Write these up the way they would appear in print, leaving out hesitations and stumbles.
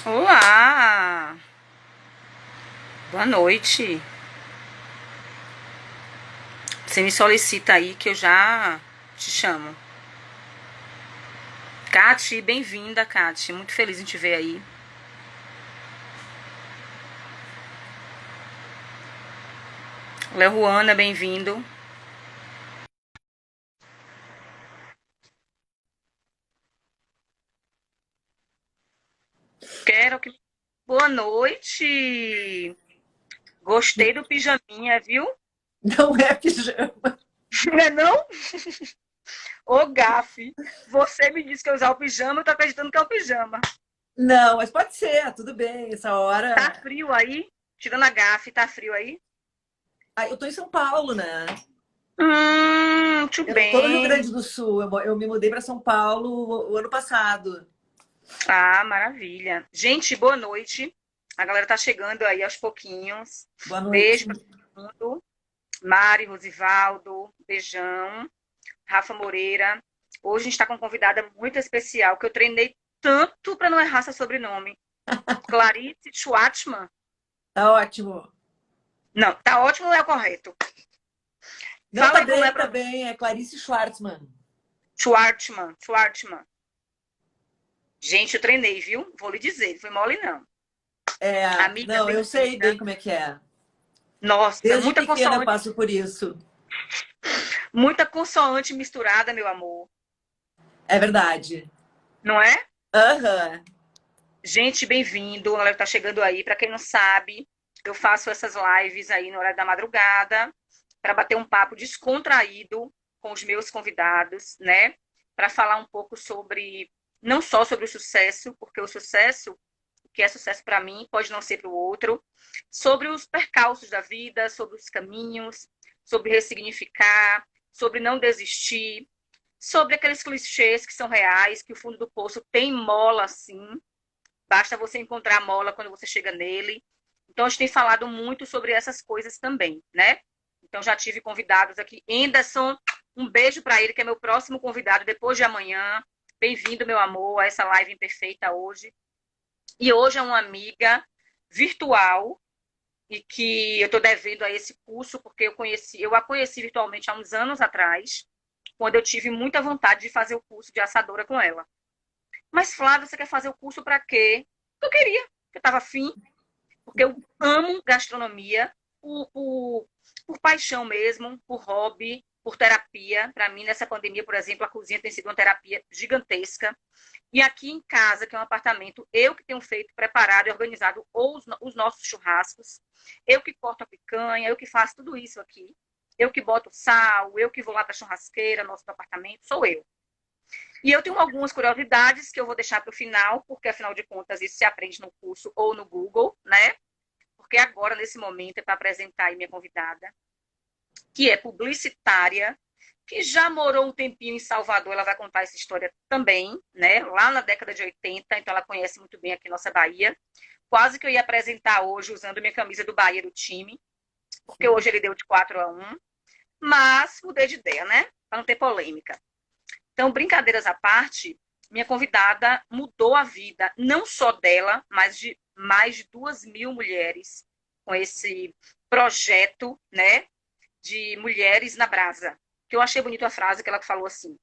Olá! Boa noite. Você me solicita aí que eu já te chamo. Cati, bem-vinda, Cati. Muito feliz em te ver aí. Léo Ruana, bem-vindo. Quero que. Boa noite! Gostei do pijaminha, viu? Não é pijama. Não é não? Ô, gafe! Você me disse que eu usar o pijama, eu tô acreditando que é o pijama. Não, mas pode ser, tudo bem. Essa Tá hora. frio aí? Tirando a gafe, tá frio aí? Ah, eu tô em São Paulo, né? Muito Eu não tô no Rio bem. Grande do Sul. Eu me mudei para São Paulo o ano passado. Ah, maravilha. Gente, boa noite. A galera tá chegando aí aos pouquinhos. Boa Beijo noite. para todo mundo. Mari, Rosivaldo, beijão. Rafa Moreira. Hoje a gente está com uma convidada muito especial que eu treinei tanto para não errar seu sobrenome. Clarice Schwartzman. Tá ótimo. Não, tá ótimo, não é o correto. Não, Fala aí como é a tá pronúncia. bem. É Clarice Schwartzman. Schwartzman, Schwartzman. Gente, eu treinei, viu? Vou lhe dizer, não foi mole não. É, Amiga, não, eu sei bem-vinda. bem como é que é. Nossa, Desde pequena eu passo por isso. muita consoante misturada, meu amor. É verdade. Não é? Aham. Gente, bem-vindo. A galera tá chegando aí. Para quem não sabe, eu faço essas lives aí no horário da madrugada para bater um papo descontraído com os meus convidados, né? Para falar um pouco sobre, não só sobre o sucesso, porque o sucesso, o que é sucesso para mim, pode não ser para o outro, sobre os percalços da vida, sobre os caminhos, sobre ressignificar, sobre não desistir, sobre aqueles clichês que são reais, que o fundo do poço tem mola, sim. Basta você encontrar a mola quando você chega nele. Então, a gente tem falado muito sobre essas coisas também, né? Então, já tive convidados aqui. Anderson, um beijo para ele, que é meu próximo convidado depois de amanhã. Bem-vindo, meu amor, a essa live imperfeita hoje. E hoje é uma amiga virtual e que eu estou devendo a esse curso, porque eu a conheci virtualmente há uns anos atrás, quando eu tive muita vontade de fazer o curso de assadora com ela. Mas, Flávia, você quer fazer o curso para quê? Eu queria, eu estava afim, porque eu amo gastronomia por paixão mesmo, por hobby, por terapia. Para mim, nessa pandemia, por exemplo, a cozinha tem sido uma terapia gigantesca. E aqui em casa, que é um apartamento, eu que tenho feito, preparado e organizado os nossos churrascos, eu que corto a picanha, eu que faço tudo isso aqui, eu que boto sal, eu que vou lá para a churrasqueira, nosso apartamento, sou eu. E eu tenho algumas curiosidades que eu vou deixar para o final, porque afinal de contas isso se aprende no curso ou no Google, né? Porque agora, nesse momento, é para apresentar aí minha convidada, que é publicitária, que já morou um tempinho em Salvador, ela vai contar essa história também, né? Lá na década de 80, então ela conhece muito bem aqui nossa Bahia. Quase que eu ia apresentar hoje usando minha camisa do Bahia do time, porque hoje ele deu de 4-1, mas mudei de ideia, né? Para não ter polêmica. Então, brincadeiras à parte, minha convidada mudou a vida, não só dela, mas de mais de 2.000 mulheres, com esse projeto, né, de Mulheres na Brasa. Que eu achei bonita a frase que ela falou assim: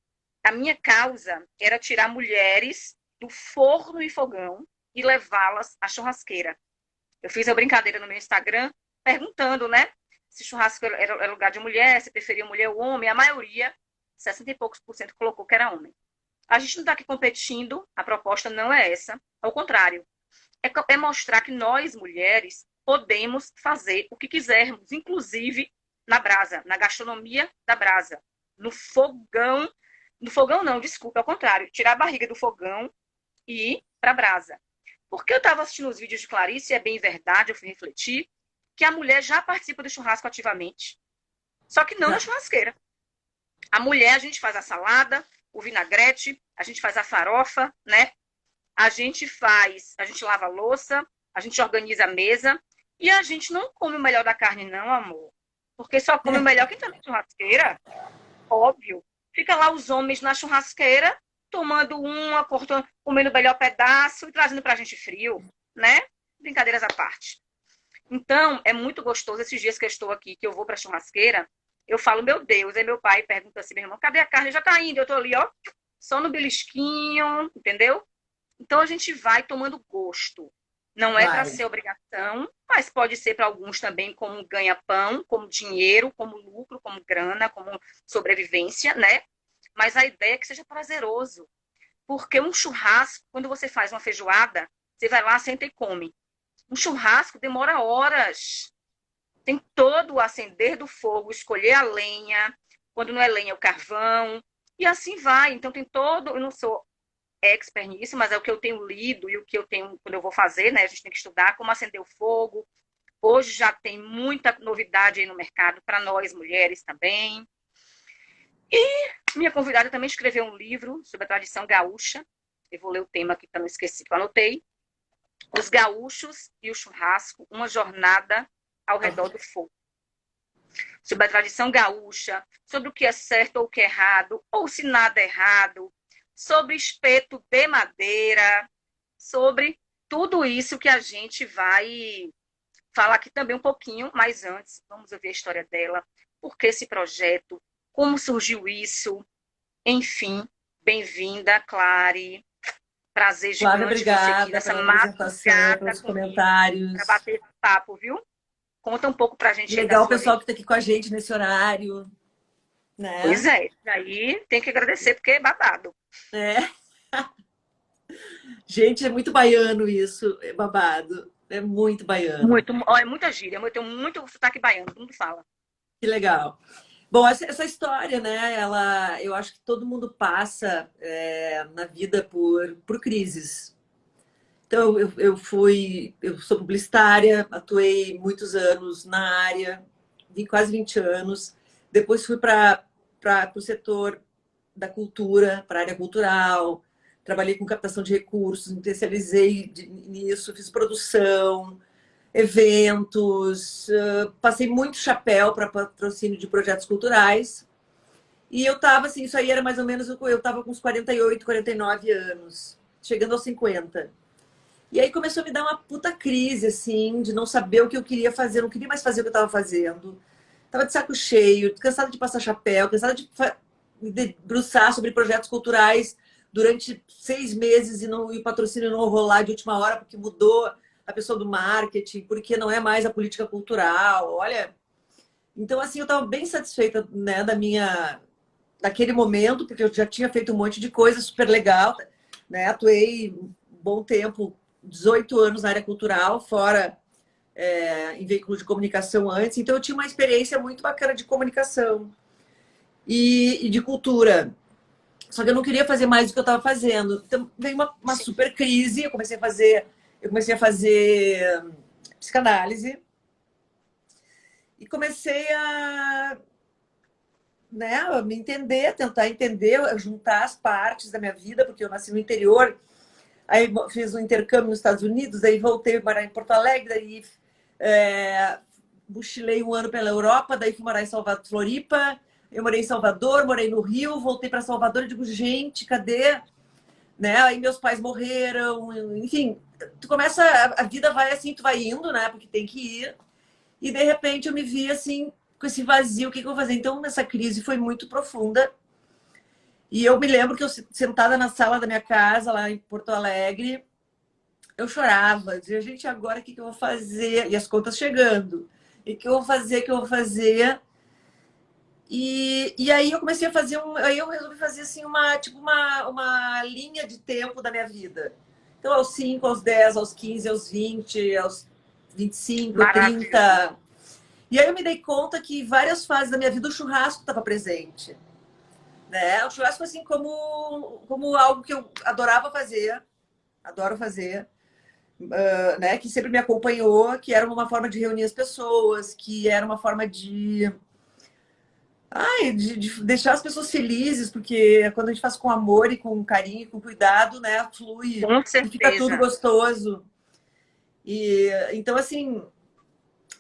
a minha causa era tirar mulheres do forno e fogão e levá-las à churrasqueira. Eu fiz a brincadeira no meu Instagram, perguntando, né, se churrasco era lugar de mulher, se preferia mulher ou homem. A maioria, 60 e poucos por cento, colocou que era homem. A gente não está aqui competindo, a proposta não é essa. Ao contrário, é mostrar que nós, mulheres, podemos fazer o que quisermos, inclusive na brasa, na gastronomia da brasa, no fogão. No fogão não, desculpa, ao contrário, tirar a barriga do fogão e ir para a brasa. Porque eu estava assistindo os vídeos de Clarice, e é bem verdade, eu fui refletir, que a mulher já participa do churrasco ativamente, só que não na churrasqueira. A mulher, a gente faz a salada, o vinagrete, a gente faz a farofa, né? A gente lava a louça, a gente organiza a mesa e a gente não come o melhor da carne, não, amor. Porque só come o melhor quem tá na churrasqueira, óbvio. Fica lá os homens na churrasqueira tomando uma, cortando, comendo o melhor pedaço e trazendo pra gente frio, né? Brincadeiras à parte. Então, é muito gostoso. Esses dias que eu estou aqui, que eu vou pra churrasqueira, eu falo, meu Deus. Aí meu pai pergunta assim, meu irmão, cadê a carne? Já tá indo. Eu tô ali, ó, só no belisquinho, entendeu? Então, a gente vai tomando gosto. Não é para Vai. ser obrigação, mas pode ser para alguns também como ganha-pão, como dinheiro, como lucro, como grana, como sobrevivência, né? Mas a ideia é que seja prazeroso. Porque um churrasco, quando você faz uma feijoada, você vai lá, senta e come. Um churrasco demora horas. Tem todo o acender do fogo, escolher a lenha, quando não é lenha, é o carvão, e assim vai. Então tem todo, eu não sou expert nisso, mas é o que eu tenho lido e o que eu tenho quando eu vou fazer, né? A gente tem que estudar como acender o fogo. Hoje já tem muita novidade aí no mercado para nós mulheres também. E minha convidada também escreveu um livro sobre a tradição gaúcha. Eu vou ler o tema aqui para não esquecer que eu anotei. Os gaúchos e o churrasco, uma jornada ao redor do fogo. Sobre a tradição gaúcha, sobre o que é certo ou o que é errado, ou se nada é errado, sobre espeto de madeira, sobre tudo isso que a gente vai falar aqui também um pouquinho, mas antes, vamos ouvir a história dela, por que esse projeto, como surgiu isso, enfim, bem-vinda, Clary. Prazer Clara, gigante você aqui obrigada nessa pela apresentação, madrugada pelos comigo para comentários. bater esse papo, viu? Conta um pouco pra gente aí da Legal o sua pessoal que vida. está aqui com a gente nesse horário, Pois né? é, aí tem que agradecer porque é babado. É. Gente, é muito baiano isso, é babado. É muito baiano. Muito, ó, é muita gíria, eu tenho muito sotaque baiano, todo mundo fala. Que legal. Bom, essa história, né? Eu acho que todo mundo passa na vida por crises. Então, eu sou publicitária, atuei muitos anos na área, quase 20 anos. Depois fui para o setor da cultura, para a área cultural. Trabalhei com captação de recursos, me especializei nisso, fiz produção, eventos, passei muito chapéu para patrocínio de projetos culturais. E eu estava assim, isso aí era mais ou menos, eu estava com uns 48, 49 anos, chegando aos 50. E aí começou a me dar uma puta crise, assim, de não saber o que eu queria fazer, não queria mais fazer o que eu estava fazendo. Tava de saco cheio, cansada de passar chapéu, cansada de me debruçar sobre projetos culturais durante 6 meses e o patrocínio não rolar de última hora porque mudou a pessoa do marketing, porque não é mais a política cultural. Olha, então assim, eu estava bem satisfeita, né, daquele momento, porque eu já tinha feito um monte de coisa super legal, né? Atuei um bom tempo, 18 anos na área cultural, fora em veículo de comunicação antes, então eu tinha uma experiência muito bacana de comunicação e de cultura. Só que eu não queria fazer mais do que eu estava fazendo. Então veio uma Sim. super crise, eu comecei a fazer psicanálise e comecei né, a me entender, tentar entender, juntar as partes da minha vida, porque eu nasci no interior, aí fiz um intercâmbio nos Estados Unidos, aí voltei a morar em Porto Alegre, daí mochilei um ano pela Europa, daí fui morar em Salvador, Floripa, eu morei em Salvador, morei no Rio, voltei para Salvador e digo, gente, cadê? Né? Aí meus pais morreram, enfim, tu começa, a vida vai assim, tu vai indo, né? Porque tem que ir. E de repente eu me vi assim, com esse vazio, o que eu vou fazer? Então, essa crise foi muito profunda. E eu me lembro que eu sentada na sala da minha casa, lá em Porto Alegre, eu chorava, dizia, gente, agora o que eu vou fazer? E as contas chegando. E o que eu vou fazer? O que eu vou fazer? E aí eu comecei a fazer aí eu resolvi fazer assim uma linha de tempo da minha vida. Então, aos 5, aos 10, aos 15, aos 20, aos 25, Maravilhoso. 30. E aí eu me dei conta que em várias fases da minha vida o churrasco estava presente. Né? O churrasco, assim, como algo que eu adorava fazer, adoro fazer, né? Que sempre me acompanhou, que era uma forma de reunir as pessoas, que era uma forma de deixar as pessoas felizes, porque quando a gente faz com amor e com carinho, com cuidado, né, flui Com e fica tudo certeza. gostoso. E então assim,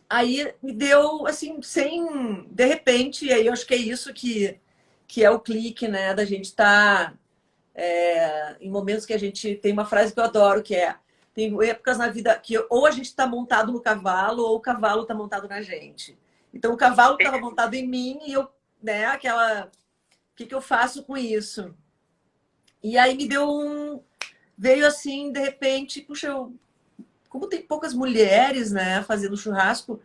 aí me deu assim, sem de repente, e aí eu acho que é isso que é o clique, né, da gente estar em momentos que a gente tem uma frase que eu adoro, que é: tem épocas na vida que ou a gente está montado no cavalo ou o cavalo está montado na gente. Então o cavalo estava montado em mim e eu, né, o que eu faço com isso? E aí me deu veio assim, de repente, puxa, como tem poucas mulheres, né, fazendo churrasco,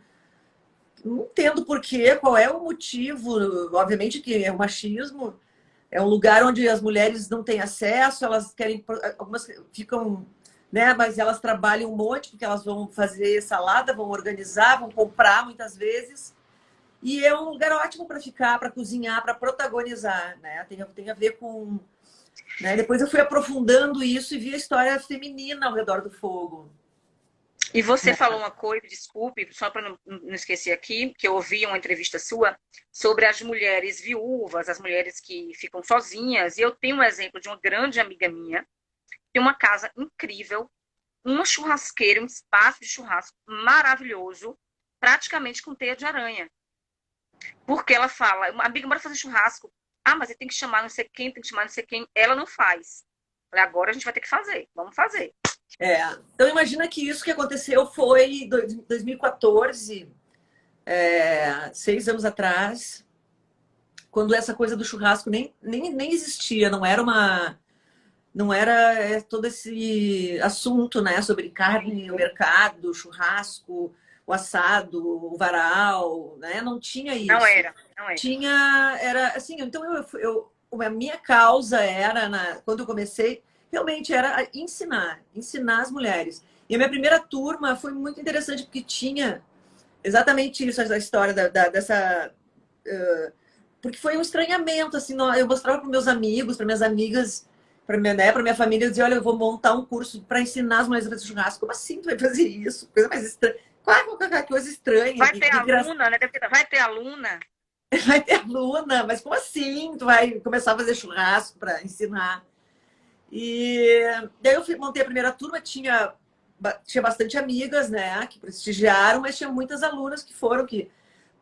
não entendo por quê, qual é o motivo. Obviamente que é o machismo, é um lugar onde as mulheres não têm acesso, elas querem, algumas ficam, né, mas elas trabalham um monte, porque elas vão fazer salada, vão organizar, vão comprar muitas vezes. E é um lugar ótimo para ficar, para cozinhar, para protagonizar, né? Tem a ver com, né? Depois eu fui aprofundando isso e vi a história feminina ao redor do fogo. E você falou uma coisa, desculpe, só para não esquecer aqui, que eu ouvi uma entrevista sua sobre as mulheres viúvas, as mulheres que ficam sozinhas. E eu tenho um exemplo de uma grande amiga minha, que tem uma casa incrível, uma churrasqueira, um espaço de churrasco maravilhoso, praticamente com teia de aranha. Porque ela fala, uma amiga, bora fazer churrasco. Ah, mas tem que chamar não sei quem, tem que chamar não sei quem. Ela não faz. Falei, agora a gente vai ter que fazer, vamos fazer. Então imagina que isso que aconteceu foi em 2014, 6 anos atrás, quando essa coisa do churrasco nem existia, não era todo esse assunto, né, sobre carne, o mercado, o churrasco, o assado, o varal, né, não tinha Não isso. era, não era. Era assim, então a minha causa era, quando eu comecei, realmente era ensinar as mulheres. E a minha primeira turma foi muito interessante, porque tinha exatamente isso, a história dessa. Porque foi um estranhamento, assim, eu mostrava para meus amigos, para minhas amigas, para minha família, eu dizia: olha, eu vou montar um curso para ensinar as mulheres a fazer churrasco. Como assim tu vai fazer isso? Coisa mais estranha. Claro, coisa estranha. Vai ter aluna, né? Vai ter aluna. Vai ter aluna, mas como assim? Tu vai começar a fazer churrasco para ensinar? E daí eu montei a primeira turma, tinha bastante amigas, né, que prestigiaram, mas tinha muitas alunas que foram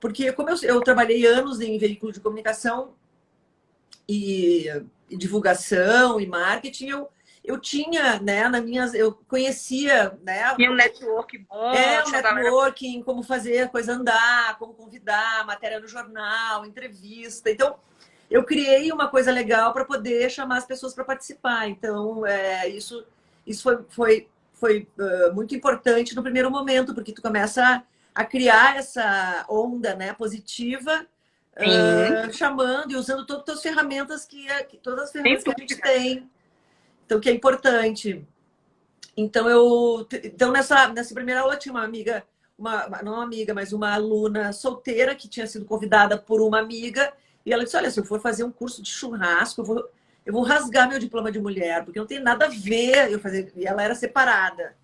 porque como eu trabalhei anos em veículo de comunicação e divulgação e marketing, eu tinha, né, eu conhecia, né, Tinha um network bom, o tinha galera. networking, como fazer a coisa andar, como convidar, matéria no jornal, entrevista. Então, eu criei uma coisa legal para poder chamar as pessoas para participar. Então, isso foi muito importante no primeiro momento, porque tu começa a criar essa onda, né, positiva, Sim, chamando e usando todas as ferramentas todas as sem ferramentas que a gente dúvida. tem. Então, que é importante. Então, nessa primeira aula tinha uma amiga, não uma amiga, mas uma aluna solteira que tinha sido convidada por uma amiga. E ela disse: olha, se eu for fazer um curso de churrasco, eu vou rasgar meu diploma de mulher, porque não tem nada a ver eu fazer. E ela era separada.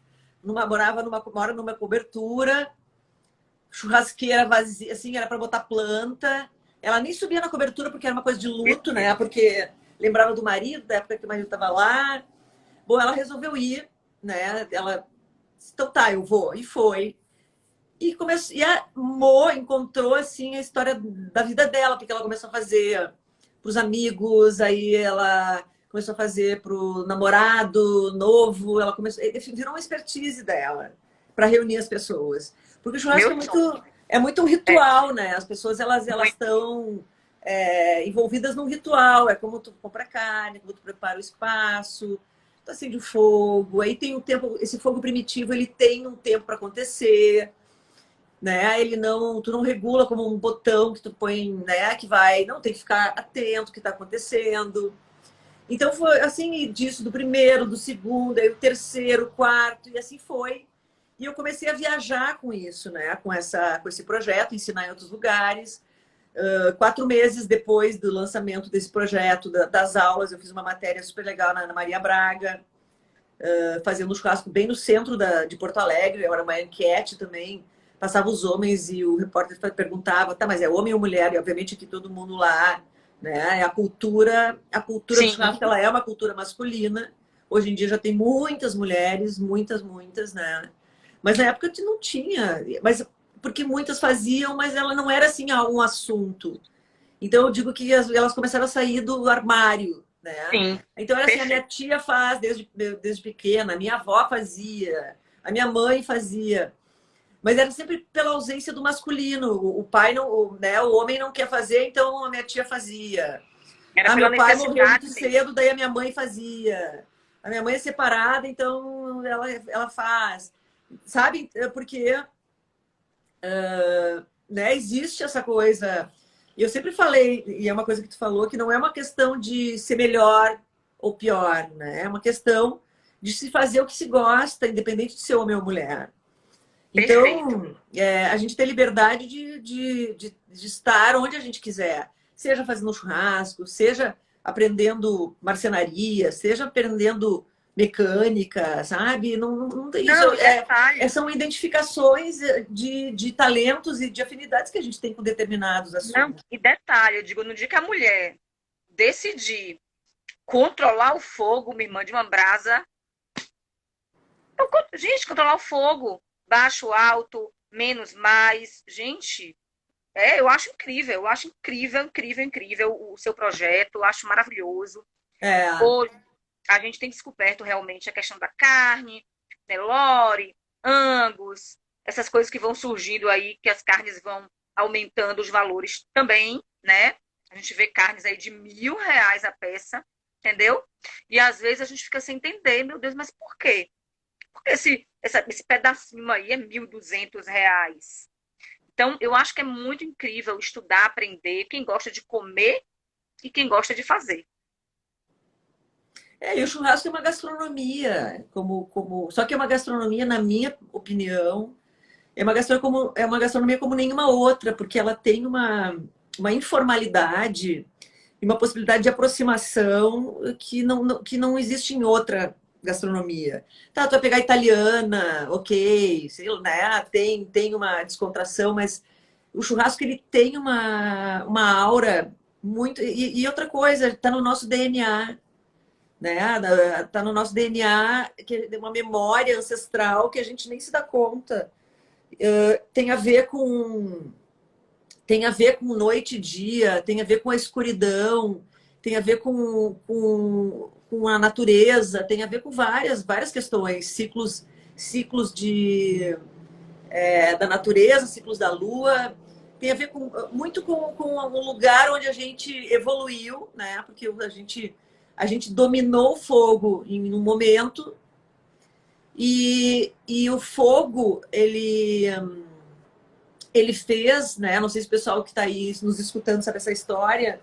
Mora numa cobertura, churrasqueira vazia, assim, era para botar planta. Ela nem subia na cobertura porque era uma coisa de luto, né? Porque lembrava do marido, da época que o marido estava lá. Bom, ela resolveu ir, né? Ela, então tá, eu vou. E foi. E começou, e a Mo encontrou assim a história da vida dela, porque ela começou a fazer para os amigos, aí ela começou a fazer para o namorado novo, ela começou, virou uma expertise dela para reunir as pessoas. Porque o churrasco Meu sonho. é muito um É, ritual, né? As pessoas elas muito. estão envolvidas num ritual, é como tu compra carne, como tu prepara o espaço, tu acende o fogo, aí tem um tempo, esse fogo primitivo ele tem um tempo para acontecer, né? Tu não regula como um botão que tu põe, né? Que vai, não tem que ficar atento ao que está acontecendo. Então foi assim disso, do primeiro, do segundo, aí o terceiro, o quarto, e assim foi. E eu comecei a viajar com isso, né? Com esse projeto, ensinar em outros lugares. 4 meses depois do lançamento desse projeto, das aulas, eu fiz uma matéria super legal na Ana Maria Braga, fazendo um churrasco bem no centro de Porto Alegre. Era uma enquete também, passava os homens e o repórter perguntava: tá, mas é homem ou mulher? E obviamente que todo mundo lá, né? A cultura do Sim, churrasco, ela é uma cultura masculina. Hoje em dia já tem muitas mulheres, muitas, né? Mas na época não tinha, mas porque muitas faziam, mas ela não era assim um assunto. Então eu digo que elas começaram a sair do armário, né? Sim, Então, era assim, a minha perfeito. tia faz desde pequena, a minha avó fazia, a minha mãe fazia. Mas era sempre pela ausência do masculino. O pai não, né? O homem não quer fazer, então a minha tia fazia. Era Ah, pela meu pai morreu muito necessidade cedo, mesmo. daí a minha mãe fazia. A minha mãe é separada, então ela faz. Sabe? Porque né, existe essa coisa. E eu sempre falei, e é uma coisa que tu falou, que não é uma questão de ser melhor ou pior, né? É uma questão de se fazer o que se gosta, independente de ser homem ou mulher. Perfeito. Então, a gente tem liberdade de estar onde a gente quiser, seja fazendo um churrasco, seja aprendendo marcenaria, seja aprendendo mecânica, sabe? Não tem isso. Não, e detalhe. São identificações de talentos e de afinidades que a gente tem com determinados Não, assuntos. e detalhe, eu digo, no dia que a mulher decidir controlar o fogo, me mande uma brasa. Gente, controlar o fogo, baixo, alto, menos, mais. Gente, eu acho incrível, incrível, incrível o seu projeto, eu acho maravilhoso. É, Hoje, a gente tem descoberto realmente a questão da carne, Nelore, Angus, essas coisas que vão surgindo aí, que as carnes vão aumentando os valores também, né? A gente vê carnes aí de R$ 1.000 a peça, entendeu? E às vezes a gente fica sem entender, meu Deus, mas por quê? Porque esse pedacinho aí é R$ 1.200. Então, eu acho que é muito incrível estudar, aprender, quem gosta de comer e quem gosta de fazer. e o churrasco é uma gastronomia, só que é uma gastronomia, na minha opinião, é uma gastronomia como nenhuma outra, porque ela tem uma informalidade e uma possibilidade de aproximação que não existe em outra gastronomia. Tá, tu vai pegar italiana, ok, sei lá, né? Tem uma descontração, mas o churrasco ele tem uma aura muito. E outra coisa, está no nosso DNA, né? Tá no nosso DNA, que é uma memória ancestral que a gente nem se dá conta. Tem a ver com noite e dia, tem a ver com a escuridão, tem a ver com a natureza, tem a ver com várias questões, ciclos da natureza, ciclos da lua, tem a ver muito com um lugar onde a gente evoluiu, né? Porque a gente dominou o fogo em um momento e o fogo, ele fez, né? Não sei se o pessoal que está aí nos escutando sabe essa história,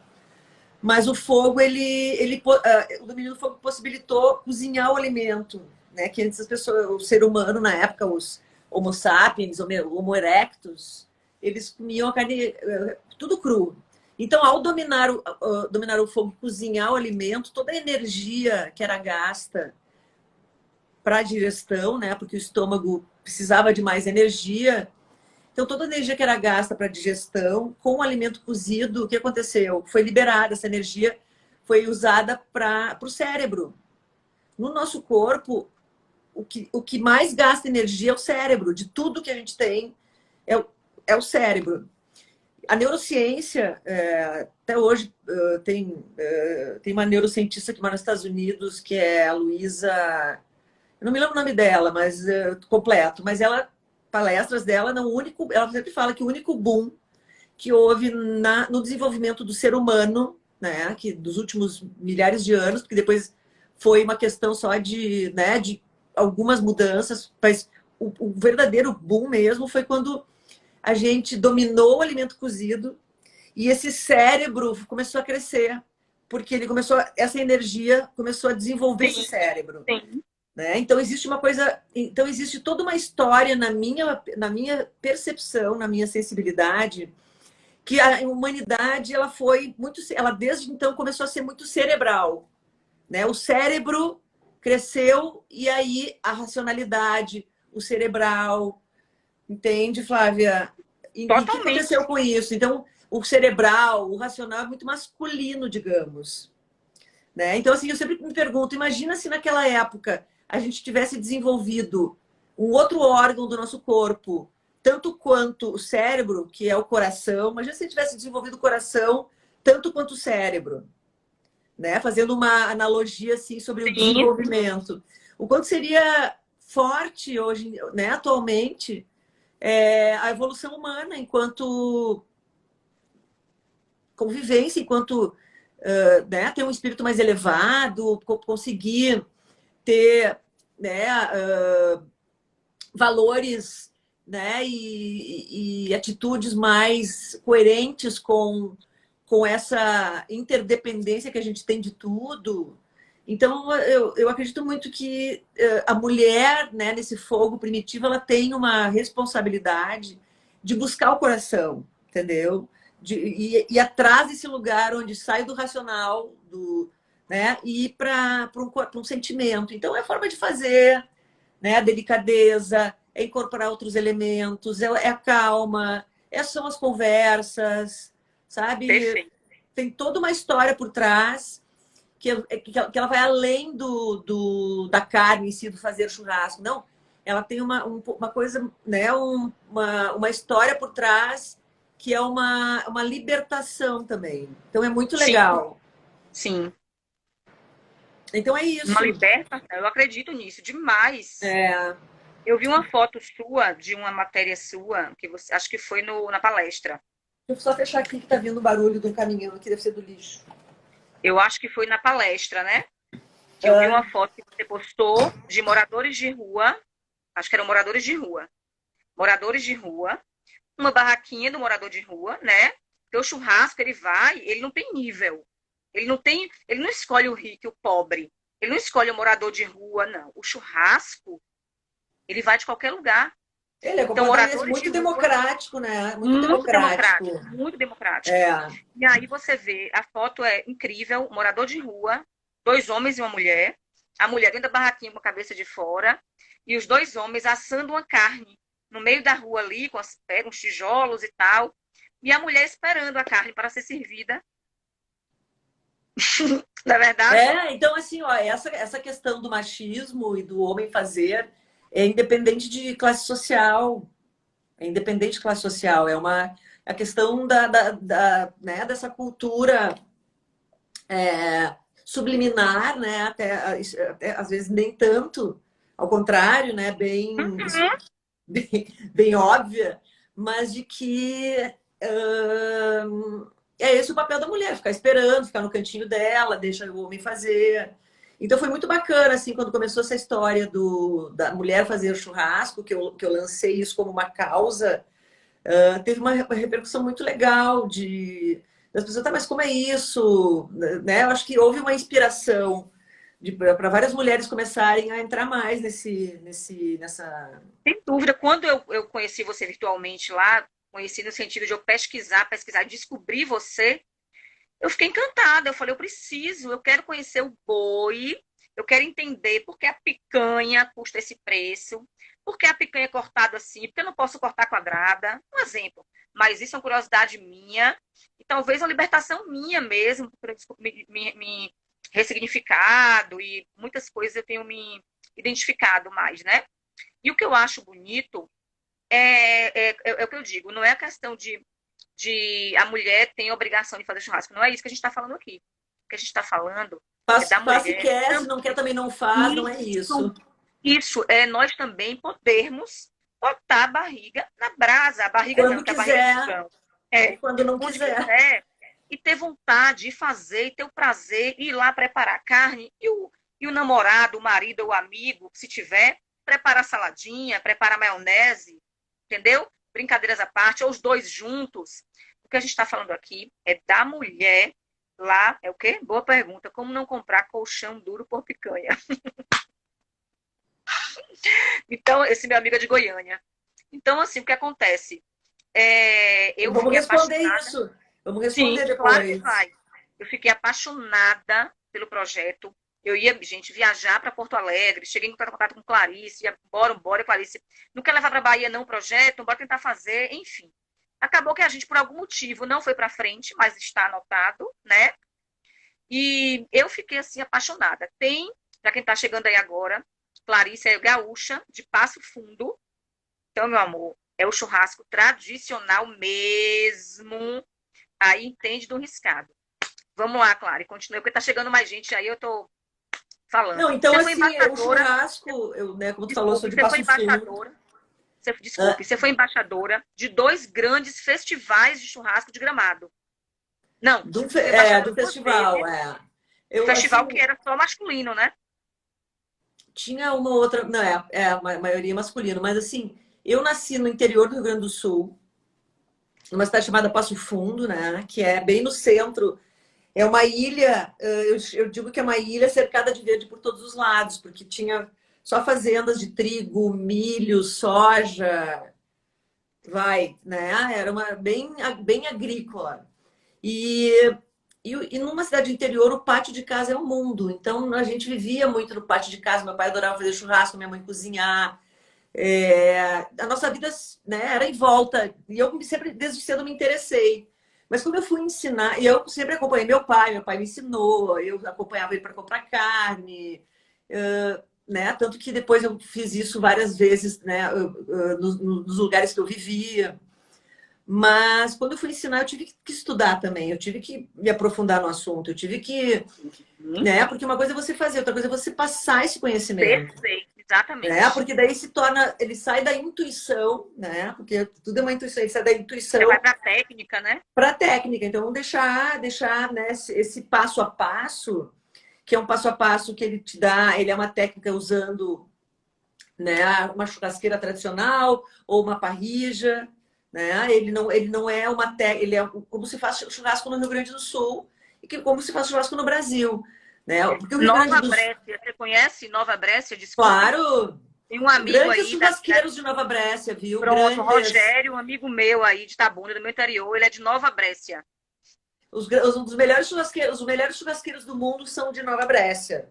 mas o fogo, o domínio do fogo possibilitou cozinhar o alimento, né? Que antes as pessoas, o ser humano na época, os Homo sapiens, Homo erectus, eles comiam a carne tudo cru. Então, ao dominar o fogo, cozinhar o alimento, toda a energia que era gasta para a digestão, né? Porque o estômago precisava de mais energia, então, toda a energia que era gasta para digestão, com o alimento cozido, o que aconteceu? Foi liberada essa energia, foi usada para o cérebro. No nosso corpo, o que mais gasta energia é o cérebro. De tudo que a gente tem, é, é o cérebro. A neurociência, até hoje, tem uma neurocientista que mora nos Estados Unidos, que é a Luísa. Eu não me lembro o nome dela, mas completo. Mas palestras dela, ela sempre fala que o único boom que houve no desenvolvimento do ser humano, né, que dos últimos milhares de anos, porque depois foi uma questão só de algumas mudanças, mas o verdadeiro boom mesmo foi quando a gente dominou o alimento cozido e esse cérebro começou a crescer, porque essa energia começou a desenvolver esse Sim, cérebro. sim. Né? Então existe toda uma história na minha percepção, na minha sensibilidade, que a humanidade ela desde então começou a ser muito cerebral, né? O cérebro cresceu e aí a racionalidade, o cerebral, entende, Flávia? E o que Totalmente. aconteceu com isso? Então, o cerebral, o racional é muito masculino, digamos. Né? Então, assim, eu sempre me pergunto, imagina se naquela época a gente tivesse desenvolvido um outro órgão do nosso corpo, tanto quanto o cérebro, que é o coração, imagina se a gente tivesse desenvolvido o coração tanto quanto o cérebro. né? Fazendo uma analogia assim sobre o Sim, desenvolvimento. O quanto seria forte hoje, né, atualmente, a evolução humana enquanto convivência, enquanto né, ter um espírito mais elevado, conseguir ter, né, valores, né, e atitudes mais coerentes com essa interdependência que a gente tem de tudo. Então, eu acredito muito que a mulher, né, nesse fogo primitivo, ela tem uma responsabilidade de buscar o coração, entendeu? Ir atrás desse lugar onde sai do racional, né, e ir para um sentimento. Então, é a forma de fazer, né, a delicadeza, é incorporar outros elementos, é a calma, são as conversas, sabe? perfeito. Tem toda uma história por trás que ela vai além da carne em si, do fazer churrasco. Não, ela tem uma coisa, né, uma história por trás que é uma libertação também. Então é muito Sim, legal. sim. Então é Uma isso. libertação, eu acredito nisso demais. É, Eu vi uma foto sua, de uma matéria sua, que você, acho que foi na palestra. deixa eu só fechar aqui que tá vindo o barulho do caminhão, que deve ser do lixo. Eu acho que foi na palestra, né? Que eu vi Ah, uma foto que você postou de moradores de rua, acho que eram moradores de rua. Moradores de rua, uma barraquinha do morador de rua, né? Porque o churrasco, ele vai, ele não tem nível. Ele não escolhe o rico e o pobre. Ele não escolhe o morador de rua, não. O churrasco, ele vai de qualquer lugar. ele é Então, completamente moradores de muito rua, democrático, né? Muito muito democrático. democrático, muito democrático. É. E aí você vê, a foto é incrível, morador de rua, dois homens e uma mulher, a mulher dentro da barraquinha com a cabeça de fora, e os dois homens assando uma carne no meio da rua ali, com uns tijolos e tal, e a mulher esperando a carne para ser servida. Na verdade, Então, assim, ó, essa questão do machismo e do homem fazer é independente de classe social. É independente de classe social. A questão né, dessa cultura subliminar, né? Até às vezes nem tanto, ao contrário, né? Bem óbvia, mas de que é esse o papel da mulher, ficar esperando, ficar no cantinho dela, deixa o homem fazer. Então foi muito bacana, assim, quando começou essa história da mulher fazer churrasco, que eu lancei isso como uma causa, teve uma repercussão muito legal das pessoas, tá, mas como é isso? Né? Eu acho que houve uma inspiração para várias mulheres começarem a entrar mais nessa. sem dúvida, quando eu conheci você virtualmente lá, conheci no sentido de eu pesquisar, descobrir você, eu fiquei encantada. Eu falei, eu quero conhecer o boi, eu quero entender por que a picanha custa esse preço, por que a picanha é cortada assim, porque eu não posso cortar quadrada. Um exemplo. Mas isso é uma curiosidade minha, e talvez uma libertação minha mesmo, para me ressignificado, e muitas coisas eu tenho me identificado mais, né? E o que eu acho bonito é o que eu digo, não é a questão de a mulher tem a obrigação de fazer churrasco. Não é isso que a gente está falando aqui. O que a gente está falando é da Faz se mulher. quer, se não quer também não faz, não é Isso, isso. isso é nós também podermos botar a barriga na brasa. A barriga não, Quando que é a barriga de quiser, cão. ou quando não Onde quiser. quiser. E ter vontade de fazer, e ter o prazer, ir lá preparar a carne, e o namorado, o marido ou o amigo, se tiver, preparar saladinha, preparar maionese, entendeu? Brincadeiras à parte, ou os dois juntos. O que a gente está falando aqui é da mulher lá, é o quê? Boa pergunta. Como não comprar colchão duro por picanha? Então, esse meu amigo é de Goiânia. Então, assim, o que acontece? Eu Vamos fiquei responder apaixonada. isso. Vamos Sim, responder claro que depois. vai. Eu fiquei apaixonada pelo projeto. Eu ia, gente, viajar para Porto Alegre, cheguei em contato com Clarice, ia, bora, Clarice. Não quer levar para Bahia, não, o projeto, bora tentar fazer, enfim. Acabou que a gente, por algum motivo, não foi para frente, mas está anotado, né? E eu fiquei, assim, apaixonada. Tem, para quem está chegando aí agora, Clarice é gaúcha, de Passo Fundo. Então, meu amor, é o churrasco tradicional mesmo. Aí entende do riscado. Vamos lá, Clara, continua, porque tá chegando mais gente aí, eu tô falando. Não, então Você foi assim, o embaixadora, churrasco, eu, né, como tu falou, eu sou desculpe, de você foi Passo Fundo. embaixadora, desculpe, você foi embaixadora de 2 grandes festivais de churrasco de Gramado. Não, você foi Do embaixadora 2 festival, vezes, um Eu, festival assim, que era só masculino, né? tinha uma outra, não, a maioria masculino, mas assim, eu nasci no interior do Rio Grande do Sul, numa cidade chamada Passo Fundo, né, que é bem no centro. É uma ilha, eu digo que é uma ilha cercada de verde por todos os lados, porque tinha só fazendas de trigo, milho, soja, né? Era uma bem agrícola. E, e numa cidade interior, o pátio de casa é o mundo. Então a gente vivia muito no pátio de casa. Meu pai adorava fazer churrasco, minha mãe cozinhar. A nossa vida, né, era em volta. E eu sempre, desde cedo, me interessei. Mas quando eu fui ensinar, e eu sempre acompanhei meu pai me ensinou, eu acompanhava ele para comprar carne, né? Tanto que depois eu fiz isso várias vezes, né, nos lugares que eu vivia. Mas quando eu fui ensinar, eu tive que estudar também, eu tive que me aprofundar no assunto, eu tive que, né? Porque uma coisa é você fazer, outra coisa é você passar esse conhecimento, Perfeito, né? exatamente. Porque daí se torna, ele sai da intuição, né? Porque tudo é uma intuição, ele sai da Você vai intuição para a técnica, né? para a técnica. Então, vamos deixar, né, esse passo a passo, que é um passo a passo que ele te dá, ele é uma técnica usando, né, uma churrasqueira tradicional ou uma parrilla, né? Ele não é uma técnica, ele é como se faz churrasco no Rio Grande do Sul e como se faz churrasco no Brasil, né? Porque o Rio Grande Nova do Sul, Brécia, você conhece Nova Brécia? Desculpe. claro, Tem um amigo grandes aí churrasqueiros de Nova Brécia, viu? pronto, Grandes. Rogério, um amigo meu aí de Tabuna, do meu interior, ele é de Nova Brécia. Um dos melhores churrasqueiros do mundo são de Nova Brécia.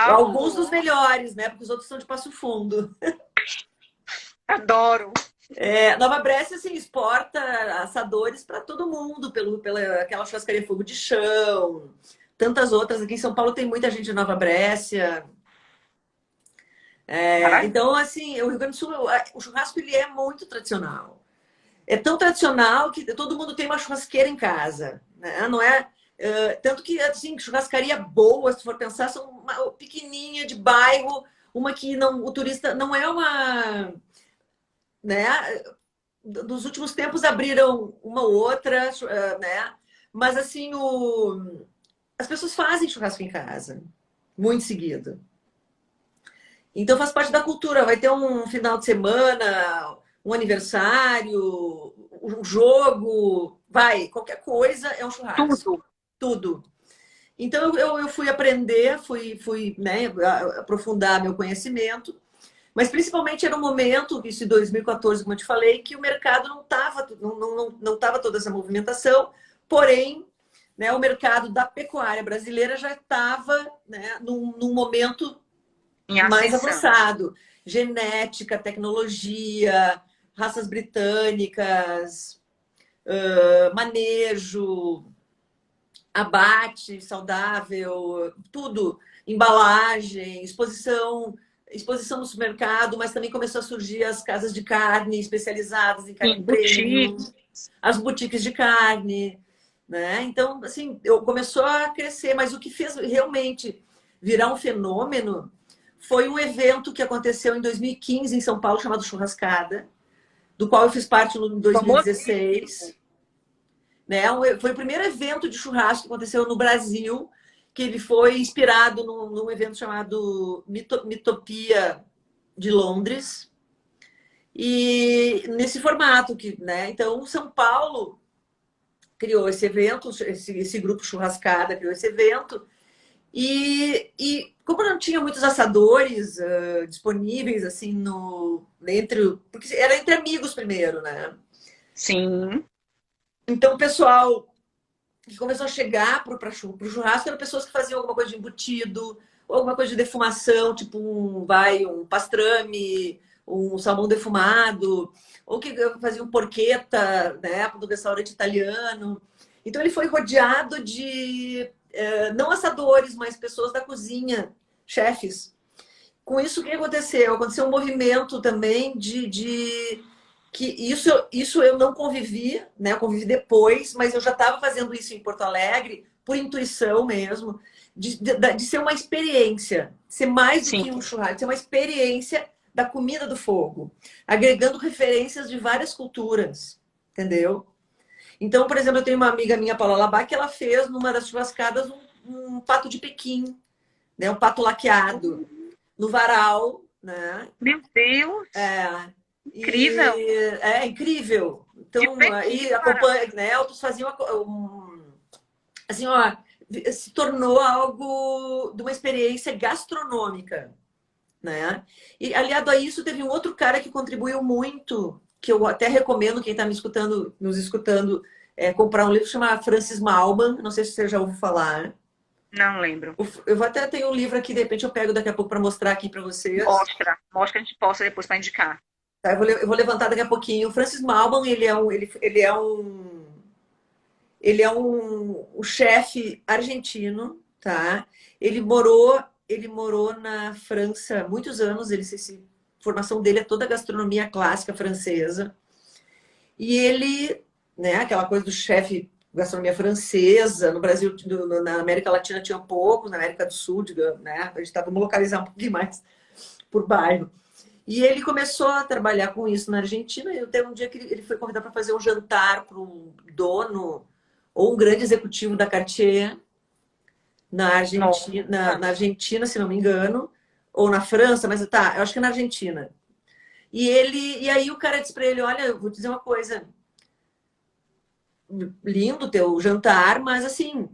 Alguns dos Uau! melhores, né? Porque os outros são de Passo Fundo. Adoro. Nova Brécia, assim, exporta assadores para todo mundo, pela aquela churrascaria Fogo de Chão, tantas outras. Aqui em São Paulo tem muita gente de Nova Brécia. Maravilha. Então, assim, o Rio Grande do Sul, o churrasco ele é muito tradicional. É tão tradicional que todo mundo tem uma churrasqueira em casa, né? Não é? Tanto que, assim, churrascaria boa, se for pensar, são uma pequenininha de bairro, uma que não, o turista não é uma, né? Nos últimos tempos abriram uma ou outra, né? Mas assim, as pessoas fazem churrasco em casa, muito seguido. Então faz parte da cultura. Vai ter um final de semana, um aniversário, um jogo, qualquer coisa é um churrasco. Tudo. Tudo. Então eu fui aprender, fui né, aprofundar meu conhecimento. Mas principalmente era um momento, isso em 2014, como eu te falei, que o mercado não tava toda essa movimentação, porém, né, o mercado da pecuária brasileira já estava, né, num momento Em mais ascensão. avançado. Genética, tecnologia, raças britânicas, manejo, abate saudável, tudo, embalagem, exposição no supermercado, mas também começou a surgir as casas de carne especializadas em carne Sim, boutique. premium, as boutiques de carne, né? Então, assim, começou a crescer, mas o que fez realmente virar um fenômeno foi um evento que aconteceu em 2015 em São Paulo chamado Churrascada, do qual eu fiz parte em Famosíssimo. 2016. Né? Foi o primeiro evento de churrasco que aconteceu no Brasil, que ele foi inspirado num evento chamado Mitopia de Londres. E nesse formato, né? Então, São Paulo criou esse evento, esse grupo Churrascada criou esse evento. E como não tinha muitos assadores disponíveis, assim, porque era entre amigos primeiro, né? Sim. Então, o pessoal que começou a chegar para o churrasco eram pessoas que faziam alguma coisa de embutido, ou alguma coisa de defumação, tipo um pastrame, um salmão defumado, ou que faziam porchetta, né, do restaurante italiano. Então ele foi rodeado de não assadores, mas pessoas da cozinha, chefes. Com isso, o que aconteceu? Aconteceu um movimento também de que isso eu não convivi, né? Eu convivi depois, mas eu já estava fazendo isso em Porto Alegre, por intuição mesmo, de ser uma experiência, ser mais do Sim, que um churrasco, ser uma experiência da comida do fogo, agregando referências de várias culturas, entendeu? Então, por exemplo, eu tenho uma amiga minha, Paula Labá, que ela fez numa das churrascadas um pato de Pequim, né? Um pato laqueado no varal, né? meu Deus, É, incrível. e é incrível. De Então, Pequim aí no varal. acompanha, né? Outros faziam assim, ó, se tornou algo de uma experiência gastronômica, né? E aliado a isso, teve um outro cara que contribuiu muito, que eu até recomendo quem está me escutando, nos escutando, comprar um livro chamado Francis Maumann. Não sei se você já ouviu falar. Não lembro. Eu vou até ter um livro aqui, de repente eu pego daqui a pouco para mostrar aqui para vocês. Mostra. Mostra que a gente possa depois para indicar. Tá? Eu vou levantar daqui a pouquinho. O Francis Maumann, ele é um chefe argentino, tá? Ele morou na França muitos anos. A formação dele é toda gastronomia clássica francesa. E ele, né, aquela coisa do chefe gastronomia francesa, no Brasil, na América Latina tinha poucos, na América do Sul, digamos, né? A gente estava localizar um pouquinho mais por bairro. E ele começou a trabalhar com isso na Argentina. E até um dia que ele foi convidado para fazer um jantar para um dono ou um grande executivo da Cartier Nossa. Na Argentina, se não me engano, ou na França, mas tá, eu acho que é na Argentina. E aí o cara disse para ele: Olha, eu vou dizer uma coisa, lindo teu jantar, mas assim,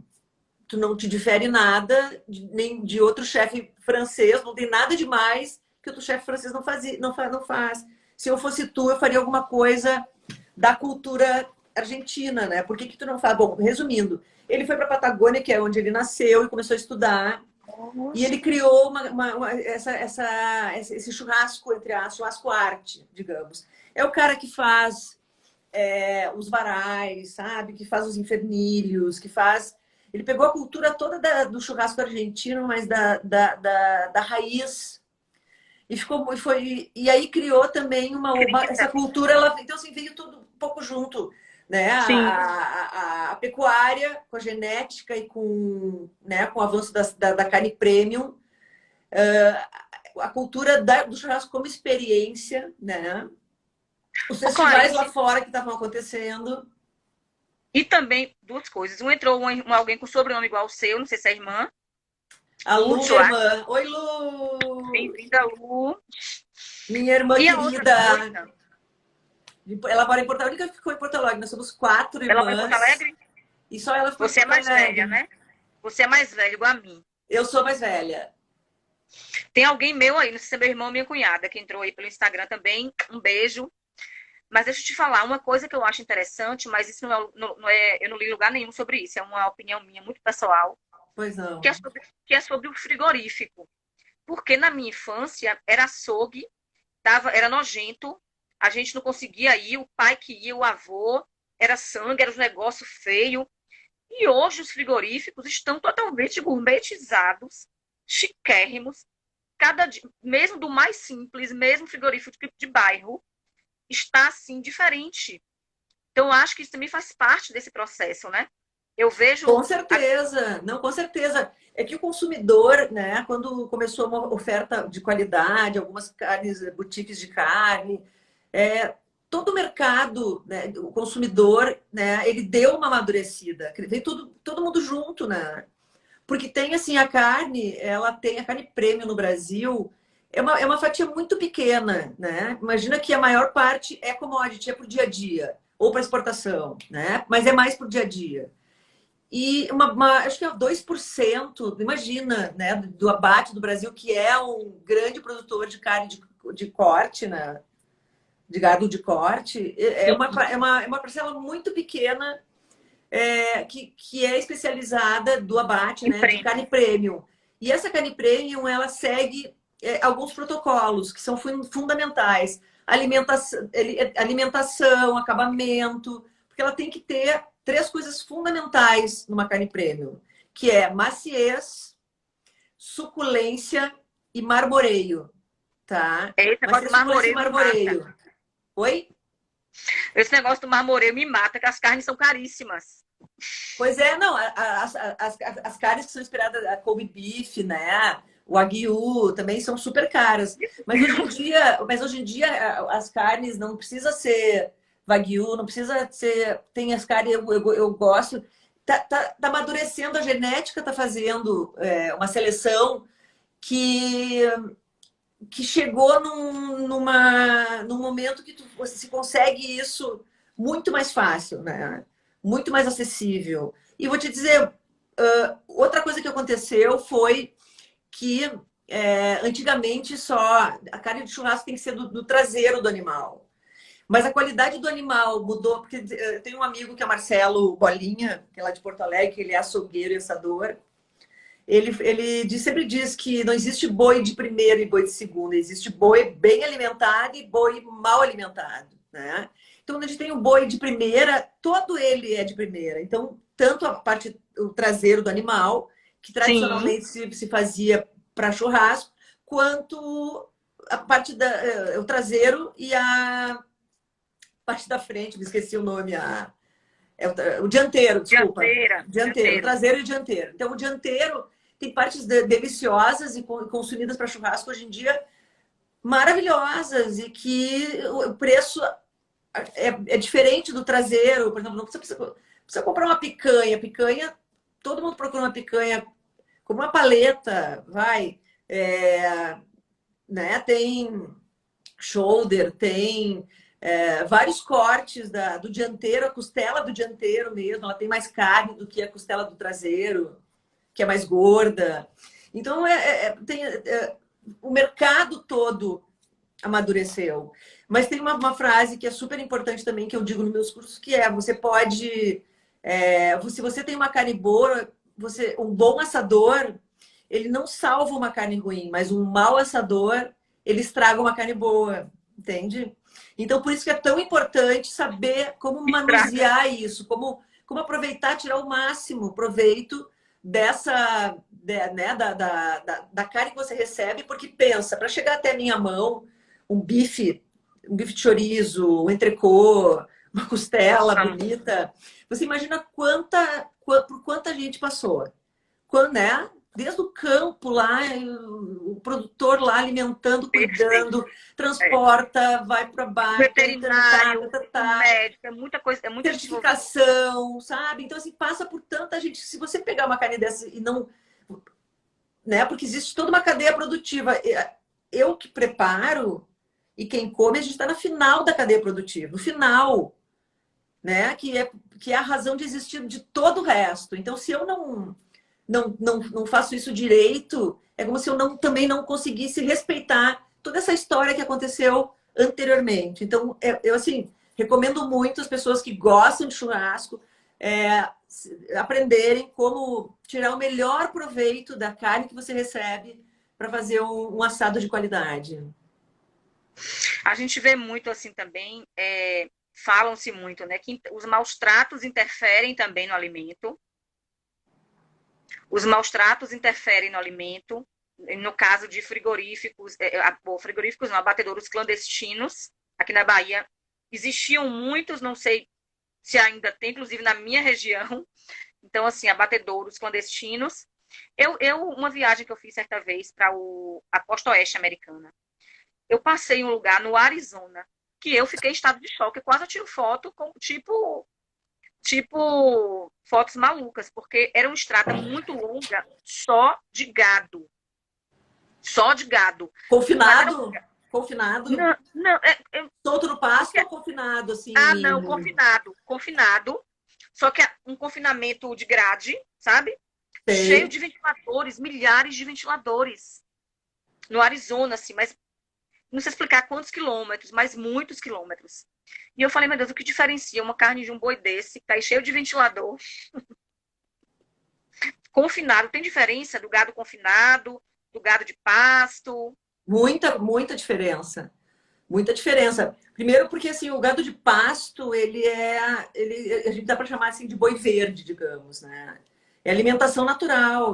tu não te difere nada nem de outro chefe francês, não tem nada demais que outro chefe francês não faz. Se eu fosse tu, eu faria alguma coisa da cultura argentina, né? Por que que tu não faz? Bom, resumindo, ele foi para a Patagônia, que é onde ele nasceu, e começou a estudar. E Nossa. ele criou esse churrasco, entre aspas, churrasco arte, digamos. É o cara que faz os varais, sabe? Que faz os infernilhos, que faz. Ele pegou a cultura toda do churrasco argentino, mas da raiz. E aí criou também essa Incrível. cultura. Então, assim, veio tudo um pouco junto. Né? Sim. A pecuária com a genética e né, com o avanço da carne premium, a cultura do churrasco como experiência, né? Os Ô, festivais lá Clarice, fora que estavam acontecendo. e também duas coisas. Um entrou alguém com sobrenome igual ao seu, não sei se é irmã. A Lu Lu, minha Soares, irmã. Oi, Lu! bem-vinda, Lu. Minha irmã E a outra querida. coisa, Ela mora em Porto Alegre, a única que ficou em Porto Alegre. Nós somos 4 ela mora em Porto irmãs Alegre? e só ela ficou em Você é Porto mais velha, Alegre. né? Você é mais velha, igual a mim. Eu sou mais velha. Tem alguém meu aí, não sei se é meu irmão ou minha cunhada, que entrou aí pelo Instagram também. Um beijo. Mas deixa eu te falar, uma coisa que eu acho interessante, mas isso eu não li lugar nenhum sobre isso, é uma opinião minha muito pessoal, Pois que é não. sobre, que é sobre o frigorífico. Porque na minha infância era açougue, era nojento, a gente não conseguia ir, o pai que ia, o avô, era sangue, era um negócio feio. E hoje os frigoríficos estão totalmente gourmetizados, chiquérrimos, cada dia, mesmo do mais simples, mesmo frigorífico de bairro, está assim diferente. Então, eu acho que isso também faz parte desse processo, né? Eu vejo. Com certeza, não, com certeza. É que o consumidor, né, quando começou uma oferta de qualidade, algumas carnes, boutiques de carne, todo o mercado, né, o consumidor, né, ele deu uma amadurecida. Veio todo mundo junto, né? Porque tem assim, ela tem a carne premium no Brasil, é uma fatia muito pequena, né? Imagina que a maior parte é commodity, é para o dia a dia, ou para exportação, né? Mas é mais para o dia a dia. E acho que é 2%, imagina, né, do abate do Brasil, que é um grande produtor de carne de corte, né, de gado de corte, é uma parcela muito pequena que é especializada do abate, né, de Empreende. carne premium. E essa carne premium, ela segue alguns protocolos que são fundamentais. Alimentação, acabamento, porque ela tem que ter três coisas fundamentais numa carne premium, que é maciez, suculência e marmoreio, tá? É esse negócio de Maciez, suculência e marmoreio me mata. marmoreio. Oi? Esse negócio do marmoreio me mata, que as carnes são caríssimas. Pois é, não, as carnes que são inspiradas a Kobe beef, né? O Wagyu também são super caras. Mas hoje em dia as carnes não precisa ser Wagyu, não precisa ser. Tem as carnes, eu gosto. Tá amadurecendo a genética, tá fazendo uma seleção que, que chegou num momento que você se consegue isso muito mais fácil, né? Muito mais acessível. E vou te dizer, outra coisa que aconteceu foi que antigamente só a carne de churrasco tem que ser do traseiro do animal. Mas a qualidade do animal mudou, porque eu tenho um amigo que é Marcelo Bolinha, que é lá de Porto Alegre, que ele é açougueiro e assador. Ele sempre diz que não existe boi de primeira e boi de segunda, existe boi bem alimentado e boi mal alimentado, né? Então, quando a gente tem um boi de primeira, todo ele é de primeira. Então, tanto a parte, o traseiro do animal, que Sim, tradicionalmente se fazia para churrasco, quanto a parte o traseiro e a parte da frente, me esqueci o nome, o dianteiro, desculpa. dianteira, Dianteiro, o dianteiro. traseiro e o dianteiro. Então, o dianteiro tem partes deliciosas e consumidas para churrasco hoje em dia maravilhosas e que o preço é diferente do traseiro. Por exemplo, não precisa comprar uma picanha. Picanha, todo mundo procura uma picanha como uma paleta, vai. Né? Tem shoulder, tem vários cortes do dianteiro, a costela do dianteiro mesmo, ela tem mais carne do que a costela do traseiro, que é mais gorda. Então, o mercado todo amadureceu. Mas tem uma frase que é super importante também, que eu digo nos meus cursos, que é, você pode... se você tem uma carne boa, um bom assador, ele não salva uma carne ruim, mas um mau assador, ele estraga uma carne boa, entende? Então, por isso que é tão importante saber como Estraga. manusear isso, como aproveitar, tirar o máximo proveito né, da carne que você recebe, porque pensa, para chegar até a minha mão, um bife de chorizo, um entrecô, uma costela Nossa, bonita, você imagina por quanta gente passou. Né? Desde o campo lá, o produtor lá alimentando, perfeito. cuidando, É. transporta, vai para O barco, veterinário, o tá, médico, é muita coisa, é muito desenvolvido. certificação, sabe? Então, assim, passa por tanta gente. Se você pegar uma carne dessa e não. Né? Porque existe toda uma cadeia produtiva. Eu que preparo e quem come, a gente está na final da cadeia produtiva, no final, né? Que é a razão de existir de todo o resto. Então, se eu não faço isso direito, é como se eu também não conseguisse respeitar toda essa história que aconteceu anteriormente. Então, eu assim, recomendo muito as pessoas que gostam de churrasco aprenderem como tirar o melhor proveito da carne que você recebe para fazer um assado de qualidade. A gente vê muito assim também, falam-se muito, né, que os maus tratos interferem também no alimento. Os maus tratos interferem no alimento. No caso de frigoríficos, frigoríficos não, abatedouros clandestinos, aqui na Bahia, existiam muitos, não sei se ainda tem, inclusive na minha região. Então, assim, abatedouros clandestinos. Uma viagem que eu fiz certa vez para a costa oeste americana, eu passei em um lugar no Arizona que eu fiquei em estado de choque. Eu quase tiro foto com tipo fotos malucas, porque era uma estrada muito longa só de gado. Só de gado. Mas era um... Confinado? Confinado? Não, não, Solto no porque... pasto ou confinado, assim? Ah, não, confinado. Confinado. Só que é um confinamento de grade, sabe? Cheio Sei. de ventiladores, milhares de ventiladores. No Arizona, assim, mas não sei explicar quantos quilômetros, mas muitos quilômetros. E eu falei, meu Deus, o que diferencia uma carne de um boi desse, que tá aí cheio de ventilador, confinado? Tem diferença do gado confinado, do gado de pasto? Muita, muita diferença. Muita diferença. Primeiro porque assim, o gado de pasto, a gente dá para chamar assim de boi verde, digamos, né? É alimentação natural,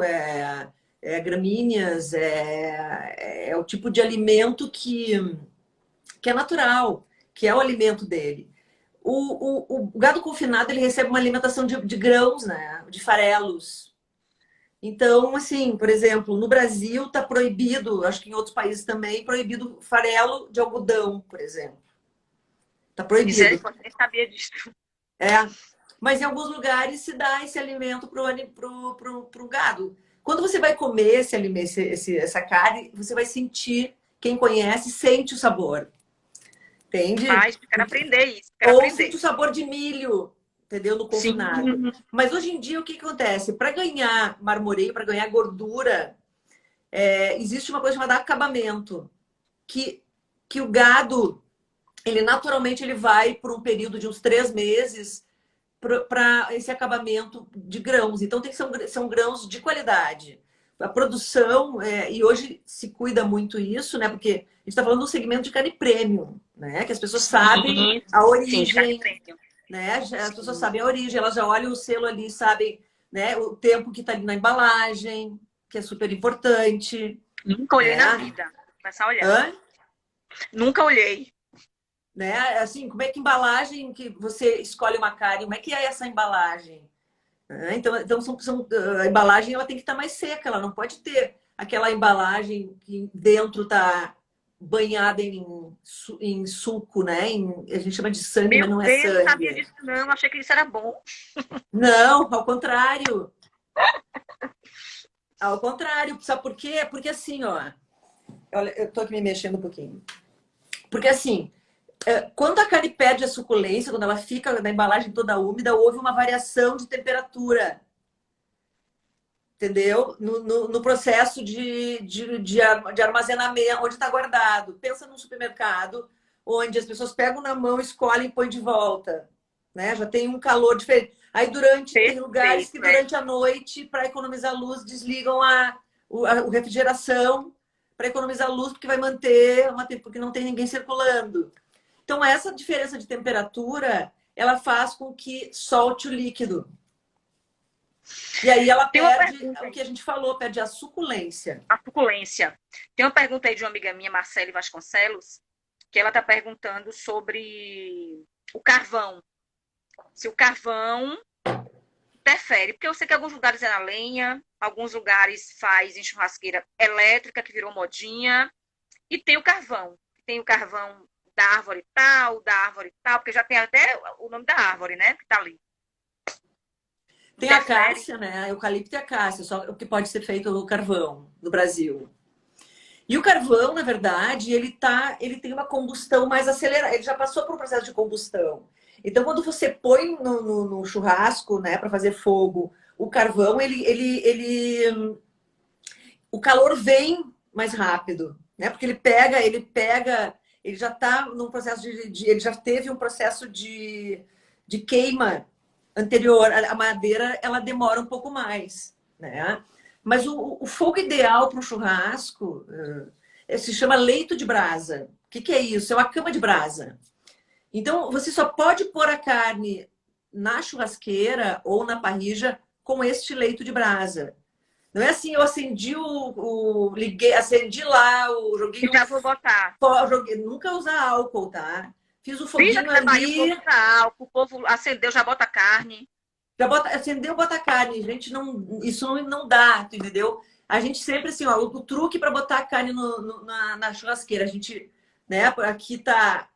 gramíneas, é o tipo de alimento que é natural, que é o alimento dele. o gado confinado, ele recebe uma alimentação de grãos, né? De farelos. Então, assim, por exemplo, no Brasil está proibido, acho que em outros países também, proibido farelo de algodão, por exemplo. Está proibido. Misericórdia, nem sabia disso. É. Mas em alguns lugares se dá esse alimento pro gado. Quando você vai comer esse alimento, essa carne, você vai sentir, quem conhece, sente o sabor. Entende? Mas quero aprender isso, quero Ou sente aprender. o sabor de milho, entendeu? No Sim. confinado. Mas hoje em dia, o que acontece? Para ganhar marmoreio, para ganhar gordura, existe uma coisa chamada acabamento. Que o gado, ele naturalmente ele vai por um período de uns 3 meses para esse acabamento de grãos. Então, são grãos de qualidade. A produção, e hoje se cuida muito isso, né? Porque a gente está falando do segmento de carne premium, né? Que as pessoas sabem a Sim, de carne origem, premium. né? As pessoas Sim. sabem a origem, elas já olham o selo ali, sabem, né? O tempo que está ali na embalagem, que é super importante, Nunca olhei na né? vida. Vou começar a olhar. Hã? Nunca olhei. Né? Assim, como é que embalagem que você escolhe uma carne? Como é que é essa embalagem? Então a embalagem ela tem que estar mais seca, ela não pode ter aquela embalagem que dentro está banhada em suco, né? A gente chama de sangue, mas Meu não é Deus, não sabia sangue. disso não. Achei que isso era bom. Não, ao contrário. Ao contrário. Sabe por quê? Porque assim, ó. Olha, eu tô aqui me mexendo um pouquinho. Porque assim, quando a carne perde a suculência, quando ela fica na embalagem toda úmida, houve uma variação de temperatura. Entendeu? No processo de armazenamento, onde está guardado. Pensa num supermercado, onde as pessoas pegam na mão, escolhem e põem de volta. Né? Já tem um calor diferente. Aí tem lugares que Perfeito, durante a noite, para economizar luz, desligam a refrigeração para economizar luz, porque vai manter, porque não tem ninguém circulando. Então, essa diferença de temperatura, ela faz com que solte o líquido. E aí ela Tem uma perde pergunta o que aí. a gente falou, perde a suculência. A suculência. Tem uma pergunta aí de uma amiga minha, Marcele Vasconcelos, que ela está perguntando sobre o carvão. Se o carvão interfere. Porque eu sei que alguns lugares é na lenha, alguns lugares faz em churrasqueira elétrica, que virou modinha. E tem o carvão. Tem o carvão da árvore tal, porque já tem até o nome da árvore, né? Que tá ali. Tem a Interfere. cássia, né? A eucalipto e a cássia, só o que pode ser feito no carvão no Brasil. E o carvão, na verdade, ele tem uma combustão mais acelerada. Ele já passou por um processo de combustão. Então, quando você põe no churrasco, né, para fazer fogo, o carvão, o calor vem mais rápido, né? Porque ele já está num processo ele já teve um processo de queima anterior. A madeira, ela demora um pouco mais, né? Mas o fogo ideal para um churrasco se chama leito de brasa. O que é isso? É uma cama de brasa. Então, você só pode pôr a carne na churrasqueira ou na parrilla com este leito de brasa. Não é assim, eu acendi liguei, acendi lá, joguei E já vou botar. nunca usar álcool, tá? Fiz o Veja foguinho que na Bahia o ali, povo usa álcool, o povo acendeu, já bota carne. acendeu, bota carne. Gente, isso não dá, tu entendeu? A gente sempre assim, ó, o truque para botar a carne na churrasqueira, a gente, né? Aqui tá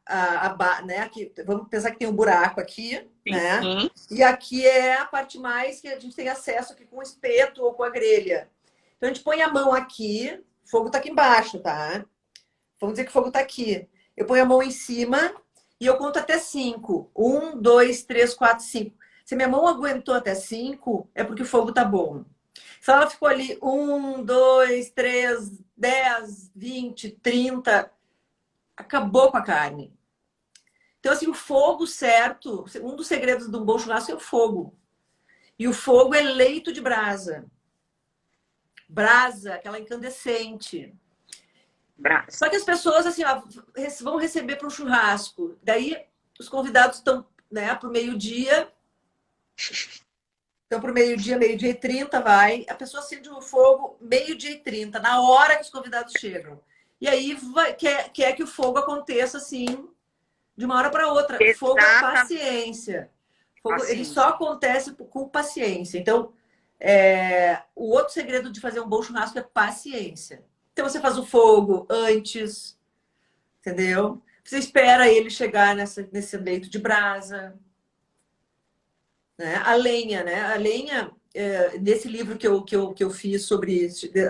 né? Aqui, vamos pensar que tem um buraco aqui, né? Sim. E aqui é a parte mais que a gente tem acesso aqui com o espeto ou com a grelha. Então a gente põe a mão aqui, o fogo tá aqui embaixo, tá? Vamos dizer que o fogo tá aqui. Eu ponho a mão em cima e eu conto até 5. 1, 2, 3, 4, 5. Se minha mão aguentou até 5, é porque o fogo tá bom. Se ela ficou ali 1, 2, 3, 10, 20, 30, acabou com a carne. Então, assim, o fogo certo, um dos segredos de um bom churrasco é o fogo. E o fogo é leito de brasa. Brasa, aquela incandescente. Brás. Só que as pessoas, assim, ó, vão receber para um churrasco. Daí, os convidados estão, né, para o meio-dia. Então, para o meio-dia, meio-dia e 30, vai. A pessoa acende o fogo meio-dia e 30, na hora que os convidados chegam. E aí, quer que o fogo aconteça, assim, de uma hora para outra. Fogo é Exata, paciência. Fogo, ele só paciência. acontece com paciência. Então, o outro segredo de fazer um bom churrasco é paciência. Então, você faz o fogo antes, entendeu? Você espera ele chegar nesse leito de brasa. Né? A lenha, né? A lenha, nesse livro que eu fiz sobre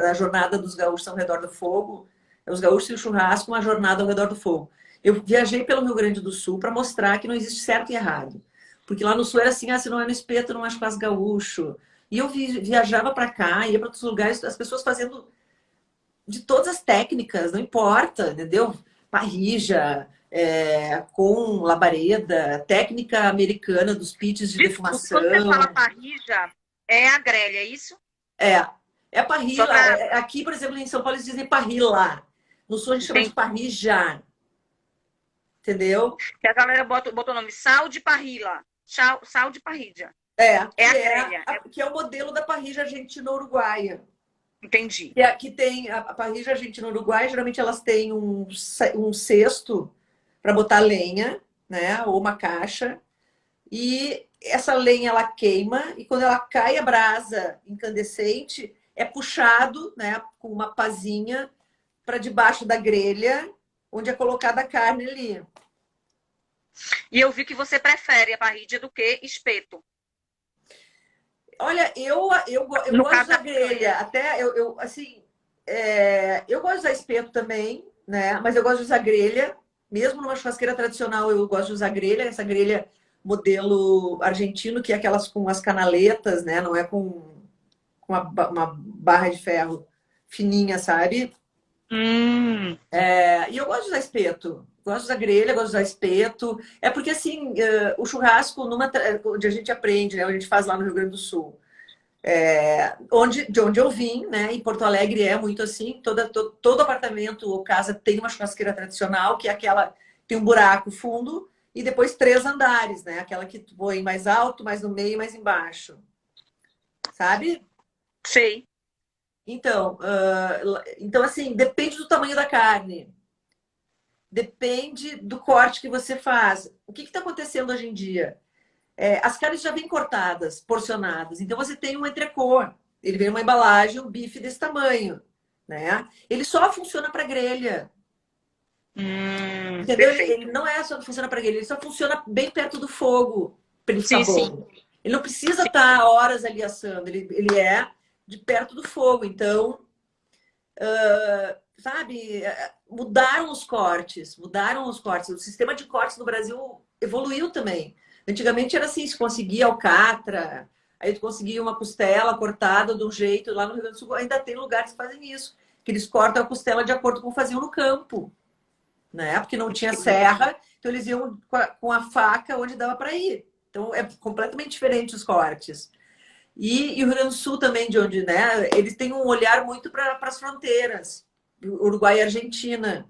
a jornada dos gaúchos ao redor do fogo, os gaúchos e o churrasco, uma jornada ao redor do fogo. Eu viajei pelo Rio Grande do Sul para mostrar que não existe certo e errado. Porque lá no Sul era assim, se não é no espeto, não é churrasco gaúcho. E eu viajava para cá, ia para outros lugares, as pessoas fazendo de todas as técnicas, não importa, entendeu? Parrija, com labareda, técnica americana dos pits de Desculpe, quando você fala defumação. parrija, é a grelha, é isso? É, é Só parrila. para Aqui, por exemplo, em São Paulo, eles dizem parrila. No Sul, a gente chama de entender. parrija, entendeu? Que a galera botou o nome sal de parrila, sal de parrilla. É, É a que é, grelha, que é o modelo da parrija argentina-uruguaia. entendi. Que tem a parrija argentina-uruguaia, geralmente elas têm um cesto para botar lenha, né? Ou uma caixa. E essa lenha ela queima e quando ela cai a brasa incandescente, é puxado, né, com uma pazinha para debaixo da grelha, onde é colocada a carne ali. E eu vi que você prefere a parrilla do que espeto. Olha, eu No gosto caso da da picanha. grelha, até assim, eu gosto de usar espeto também, né? Mas eu gosto de usar grelha, mesmo numa churrasqueira tradicional, eu gosto de usar grelha, essa grelha modelo argentino, que é aquelas com as canaletas, né? Não é com uma barra de ferro fininha, sabe? Hum, E eu gosto de usar espeto. Gosto de usar grelha, gosto de usar espeto. É porque, assim, o churrasco, onde a gente aprende, né? Onde a gente faz lá no Rio Grande do Sul. De onde eu vim, né? Em Porto Alegre é muito assim. Todo apartamento ou casa tem uma churrasqueira tradicional, que é aquela tem um buraco fundo e depois 3 andares, né? Aquela que tu põe mais alto, mais no meio e mais embaixo. Sabe? sei. Então, assim, depende do tamanho da carne. Depende do corte que você faz. O que está acontecendo hoje em dia? As carnes já vêm cortadas, porcionadas. Então você tem um entrecô. Ele vem numa embalagem, um bife desse tamanho, né? Ele só funciona para grelha, entendeu? Ele Perfeito. não é só funciona para grelha, ele só funciona bem perto do fogo para ele ficar Sim, sim. bom. Ele não precisa estar horas ali assando. Ele é de perto do fogo. Então, sabe, mudaram os cortes, mudaram os cortes. O sistema de cortes no Brasil evoluiu também. Antigamente era assim, se conseguia alcatra, aí tu conseguia uma costela cortada de um jeito. Lá no Rio Grande do Sul ainda tem lugares que fazem isso, que eles cortam a costela de acordo com o que faziam no campo, né? Porque não tinha serra, então eles iam com a faca onde dava para ir. Então é completamente diferente os cortes. E o Rio Grande do Sul também, de onde, né? Eles têm um olhar muito para as fronteiras, Uruguai e Argentina.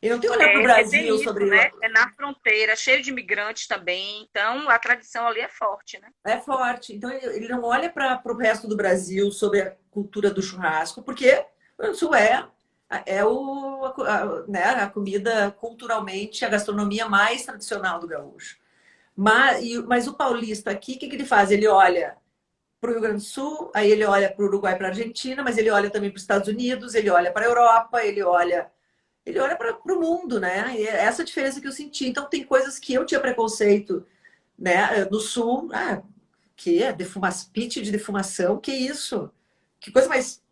E não tem olhar para o É Brasil bem isso, sobre. né? É na fronteira, cheio de imigrantes também. Então, a tradição ali é forte, né? É forte. Então ele não olha para o resto do Brasil sobre a cultura do churrasco, porque o Rio Grande do Sul né, a comida culturalmente, a gastronomia mais tradicional do gaúcho. Mas o paulista aqui, o que ele faz? Ele olha para o Rio Grande do Sul, aí ele olha para o Uruguai, para a Argentina, mas ele olha também para os Estados Unidos, ele olha para a Europa, ele olha para o mundo, né? E é essa a diferença que eu senti. Então tem coisas que eu tinha preconceito, né? No Sul, que é pit de defumação, que isso? Que coisa mais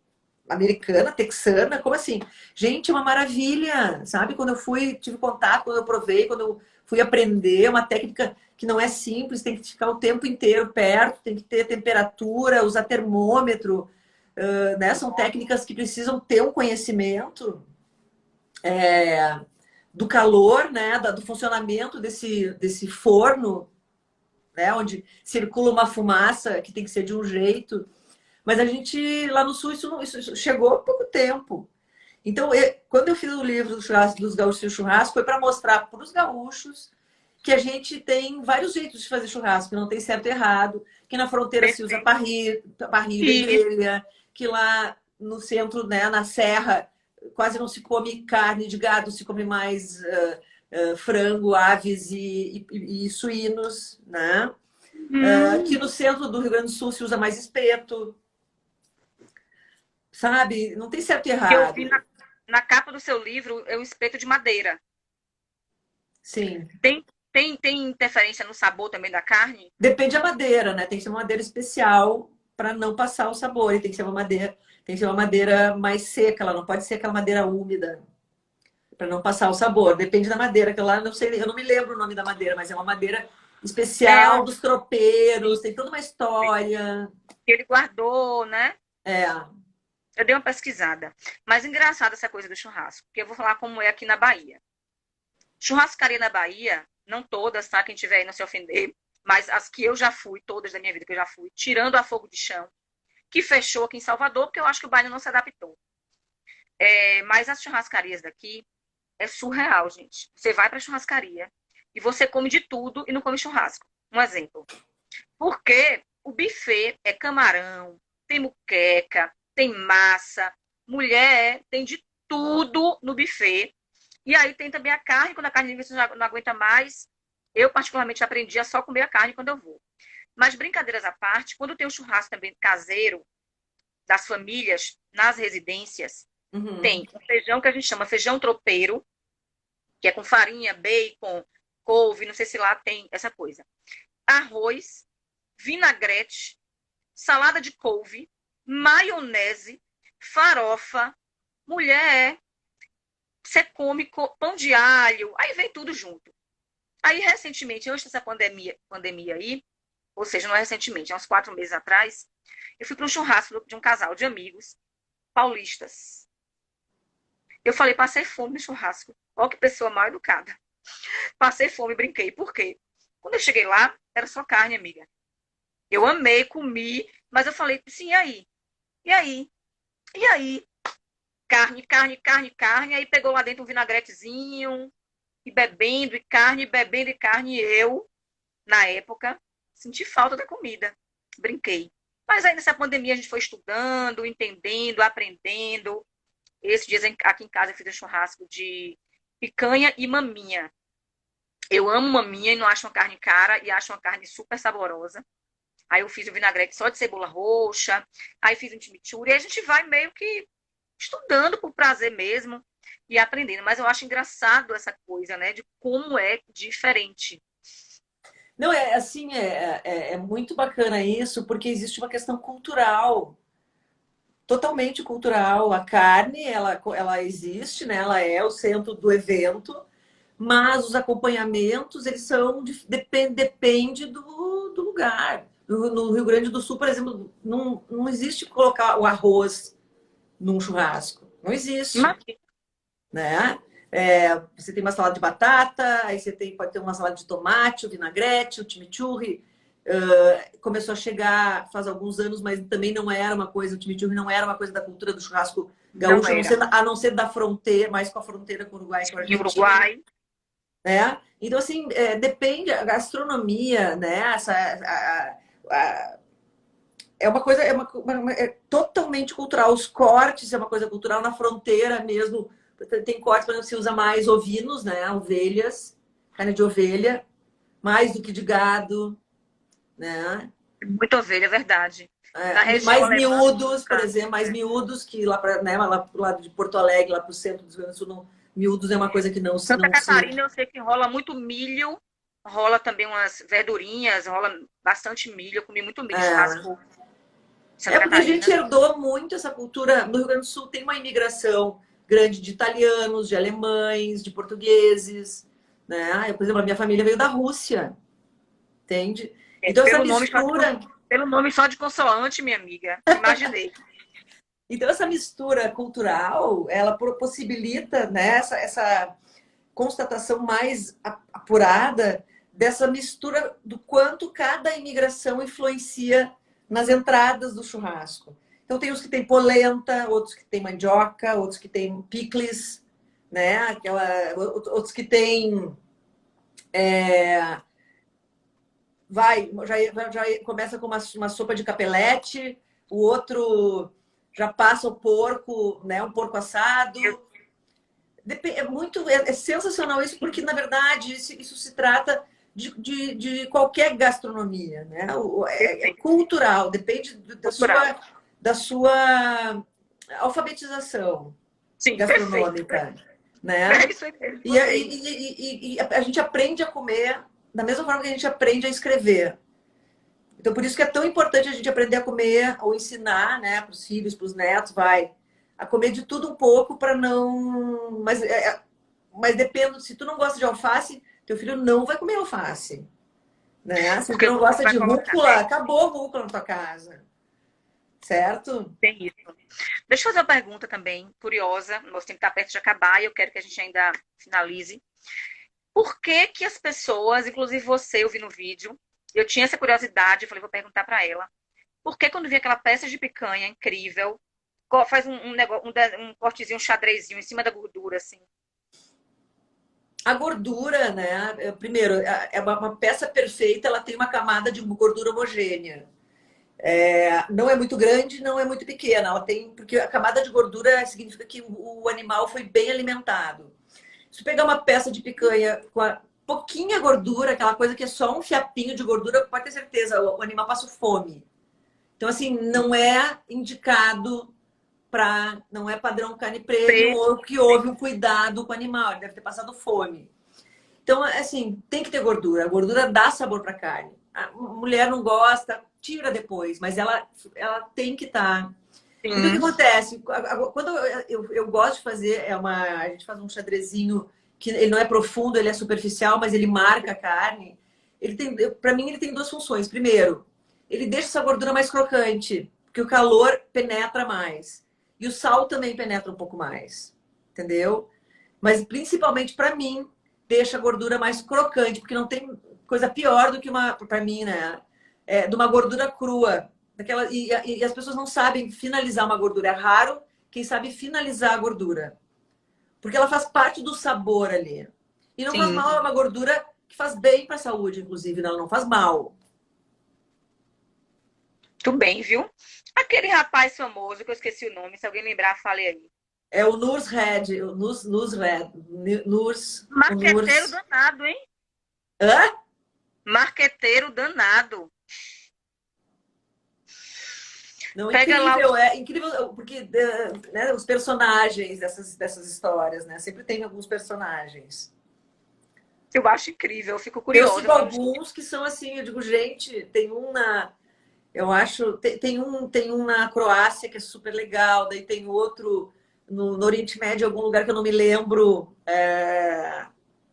americana, texana, como assim? Gente, é uma maravilha, sabe? Quando eu fui, tive contato, quando eu provei, quando eu fui aprender, é uma técnica que não é simples, tem que ficar o tempo inteiro perto, tem que ter temperatura, usar termômetro, né? São técnicas que precisam ter um conhecimento do calor, né? Do funcionamento desse forno, né? Onde circula uma fumaça que tem que ser de um jeito. Mas a gente, lá no Sul, isso chegou há pouco tempo. Então, quando eu fiz o livro dos gaúchos e o churrasco, foi para mostrar para os gaúchos que a gente tem vários jeitos de fazer churrasco, que não tem certo e errado, que na fronteira se usa Perfeito. parrilha e E grelha, que lá no centro, né, na serra, quase não se come carne de gado, se come mais frango, aves e suínos, né? Aqui no centro do Rio Grande do Sul se usa mais espeto, sabe? Não tem certo e Que eu vi errado. na capa do seu livro é um espeto de madeira. Sim. Tem interferência no sabor também da carne? Depende da madeira, né? Tem que ser uma madeira especial para não passar o sabor. E tem que ser uma madeira mais seca, ela não pode ser aquela madeira úmida para não passar o sabor. Depende da madeira, que lá não sei, eu não me lembro o nome da madeira, mas é uma madeira É, especial dos tropeiros, tem toda uma história. que ele guardou, né? É. Eu dei uma pesquisada. Mas engraçado essa coisa do churrasco, porque eu vou falar como é aqui na Bahia. Churrascaria na Bahia, não todas, tá? Quem tiver aí não se ofender, mas as que eu já fui, todas da minha vida que eu já fui, tirando a Fogo de Chão, que fechou aqui em Salvador, porque eu acho que o bairro não se adaptou. Mas as churrascarias daqui é surreal, gente. Você vai pra churrascaria e você come de tudo e não come churrasco. Um exemplo. Porque o buffet é camarão, tem muqueca, tem massa, mulher, tem de tudo no buffet. E aí tem também a carne, quando a carne você não aguenta mais. Eu, particularmente, aprendi a só comer a carne quando eu vou. Mas, brincadeiras à parte, quando tem o churrasco também caseiro das famílias nas residências, Uhum. tem um feijão que a gente chama feijão tropeiro, que é com farinha, bacon, couve, não sei se lá tem essa coisa. Arroz, vinagrete, salada de couve, maionese, farofa, mulher, você come pão de alho, aí vem tudo junto. Aí, recentemente, antes dessa pandemia aí, ou seja, não é recentemente, há uns 4 meses atrás, eu fui para um churrasco de um casal de amigos paulistas. Eu falei, passei fome no churrasco. Olha que pessoa mal educada. Passei fome, brinquei. Por quê? Quando eu cheguei lá, era só carne, amiga. Eu amei, comi, mas eu falei, sim, e aí? E aí? E aí? Carne, carne, carne, carne. Aí pegou lá dentro um vinagretezinho, e bebendo e carne. E eu, na época, senti falta da comida. Brinquei. Mas aí nessa pandemia a gente foi estudando, entendendo, aprendendo. Esses dias aqui em casa eu fiz um churrasco de picanha e maminha. Eu amo maminha e não acho uma carne cara e acho uma carne super saborosa. Aí eu fiz o vinagrete só de cebola roxa, aí fiz um chimichurri, e a gente vai meio que estudando por prazer mesmo e aprendendo. Mas eu acho engraçado essa coisa, né, de como é diferente. Não, é assim, é muito bacana isso, porque existe uma questão cultural, totalmente cultural. A carne, ela existe, né? Ela é o centro do evento, mas os acompanhamentos, eles são, depende do lugar. No Rio Grande do Sul, por exemplo, não existe colocar o arroz num churrasco. Não existe, Imagina. né? Você tem uma salada de batata, aí você pode ter uma salada de tomate, o vinagrete, o chimichurri. Começou a chegar faz alguns anos, mas também não era uma coisa, o chimichurri não era uma coisa da cultura do churrasco Não gaúcho, era. a não ser da fronteira, mais com a fronteira com o Uruguai e com a Em Argentina, Uruguai, né? Então, assim, depende, a gastronomia, né? É uma coisa, é totalmente cultural. Os cortes é uma coisa cultural na fronteira mesmo. Tem cortes, por exemplo, se usa mais ovinos, né? Ovelhas, carne de ovelha, mais do que de gado, né? muita ovelha, é verdade. Na região Mais alemã, miúdos, por tá? exemplo, mais miúdos que lá para, né, lá pro lado de Porto Alegre, lá para o centro do Rio Grande do Sul, miúdos é uma coisa que Santa não se. Catarina, eu sei que rola muito milho, rola também umas verdurinhas, rola bastante milho. Eu comi muito milho, É, churrasco em Santa porque a gente Catarina. herdou muito essa cultura. No Rio Grande do Sul tem uma imigração grande de italianos, de alemães, de portugueses, né? Por exemplo, a minha família veio da Rússia, entende? É, Então essa mistura, pelo nome só de consoante, minha amiga, imaginei. então essa mistura cultural, ela possibilita, né, essa constatação mais apurada dessa mistura do quanto cada imigração influencia nas entradas do churrasco. Então tem os que tem polenta, outros que tem mandioca, outros que tem picles, né? Outros que tem já começa com uma sopa de capelete, o outro já passa o porco, né? Um porco assado. É sensacional isso, porque, na verdade, isso se trata de qualquer gastronomia, né? É Perfeito. cultural, depende Cultural. da sua alfabetização Sim, perfeito. gastronômica, né? É isso aí mesmo, E, gostei. e a gente aprende a comer da mesma forma que a gente aprende a escrever. Então, por isso que é tão importante a gente aprender a comer ou ensinar, né, para os filhos, para os netos, vai, a comer de tudo um pouco para não. Mas depende, se tu não gosta de alface, teu filho não vai comer alface, né? Se tu Porque não você gosta vai de colocar. rúcula, acabou a rúcula na tua casa, certo? Tem isso. Deixa eu fazer uma pergunta também, curiosa. Nosso tempo está perto de acabar e eu quero que a gente ainda finalize. Por que que as pessoas, inclusive você, eu vi no vídeo, eu tinha essa curiosidade, eu falei, vou perguntar para ela. Por que quando vi aquela peça de picanha incrível, faz um negócio, um cortezinho, um xadrezinho em cima da gordura, assim? A gordura, né? Primeiro, é uma peça perfeita, ela tem uma camada de gordura homogênea. Não é muito grande, não é muito pequena. Ela tem, porque a camada de gordura significa que o animal foi bem alimentado. Se pegar uma peça de picanha com a pouquinha gordura, aquela coisa que é só um fiapinho de gordura, pode ter certeza, o animal passa fome. Então, assim, não é indicado para. Não é padrão carne premium Preto, ou que houve um cuidado com o animal, ele deve ter passado fome. Então, assim, tem que ter gordura. A gordura dá sabor para a carne. A mulher não gosta, tira depois, mas ela tem que estar. Então, o que sim. acontece? Quando eu gosto de fazer, a gente faz um xadrezinho que ele não é profundo, ele é superficial, mas ele marca a carne. Ele tem, para mim, ele tem duas funções. Primeiro, ele deixa essa gordura mais crocante, porque o calor penetra mais. E o sal também penetra um pouco mais. Entendeu? Mas principalmente para mim, deixa a gordura mais crocante, porque não tem coisa pior do que uma, para mim, né? De uma gordura crua. E as pessoas não sabem finalizar uma gordura. É raro quem sabe finalizar a gordura. Porque ela faz parte do sabor ali. E não faz Sim. mal, é uma gordura que faz bem para a saúde, inclusive, não, não faz mal. Tudo bem, viu? Aquele rapaz famoso, que eu esqueci o nome, se alguém lembrar, fale aí. É o Nurs Red, Nurs Red, o Marqueteiro Nurs. danado, hein? Hã? Marqueteiro danado. Não, Pega lá o. incrível, é incrível, porque né, os personagens dessas histórias, né? Sempre tem alguns personagens. Eu acho incrível, eu fico Eu curiosa. sigo Quando... alguns que são assim, eu digo, gente, tem um na. Eu acho, tem um na Croácia que é super legal, daí tem outro no Oriente Médio, em algum lugar que eu não me lembro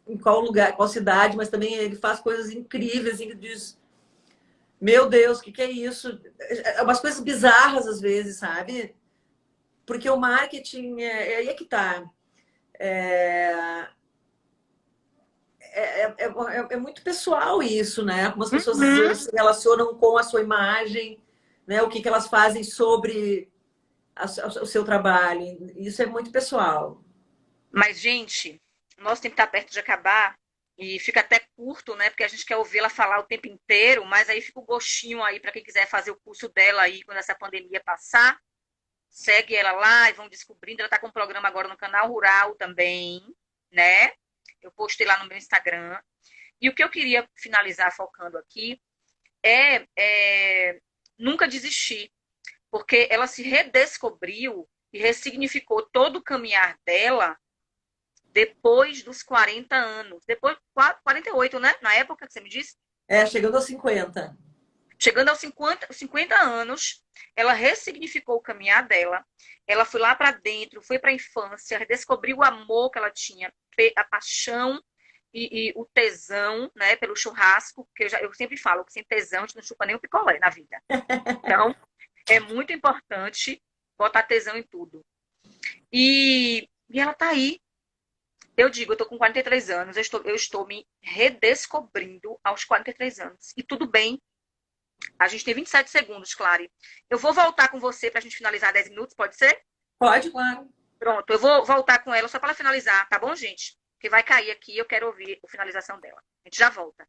em qual lugar, qual cidade, mas também ele faz coisas incríveis, assim, que diz, meu Deus, o que é isso? Umas coisas bizarras às vezes, sabe? Porque o marketing é aí é que tá. É, é muito pessoal isso, né? Como as pessoas Uhum. se relacionam com a sua imagem, né? O que elas fazem sobre o seu trabalho. Isso é muito pessoal. Mas, gente, o nosso tempo está perto de acabar e fica até curto, né? Porque a gente quer ouvir ela falar o tempo inteiro, mas aí fica o gostinho aí para quem quiser fazer o curso dela aí quando essa pandemia passar. Segue ela lá e vão descobrindo. Ela está com um programa agora no canal Rural também, né? Eu postei lá no meu Instagram. E o que eu queria finalizar focando aqui é nunca desistir, porque ela se redescobriu e ressignificou todo o caminhar dela depois dos 40 anos. Depois, 48, né? Na época que você me disse. Chegando aos 50. Chegando aos 50 anos, ela ressignificou o caminhar dela. Ela foi lá para dentro, foi para a infância, descobriu o amor que ela tinha, a paixão e o tesão, né, pelo churrasco, porque eu sempre falo que sem tesão a gente não chupa nem um picolé na vida. Então, é muito importante botar tesão em tudo. E ela tá aí. Eu digo, eu tô com 43 anos, eu estou me redescobrindo aos 43 anos. E tudo bem. A gente tem 27 segundos, Clary. Eu vou voltar com você para a gente finalizar 10 minutos, pode ser? Pode, claro. Pronto, eu vou voltar com ela só para ela finalizar, tá bom, gente? Porque vai cair aqui e eu quero ouvir a finalização dela. A gente já volta.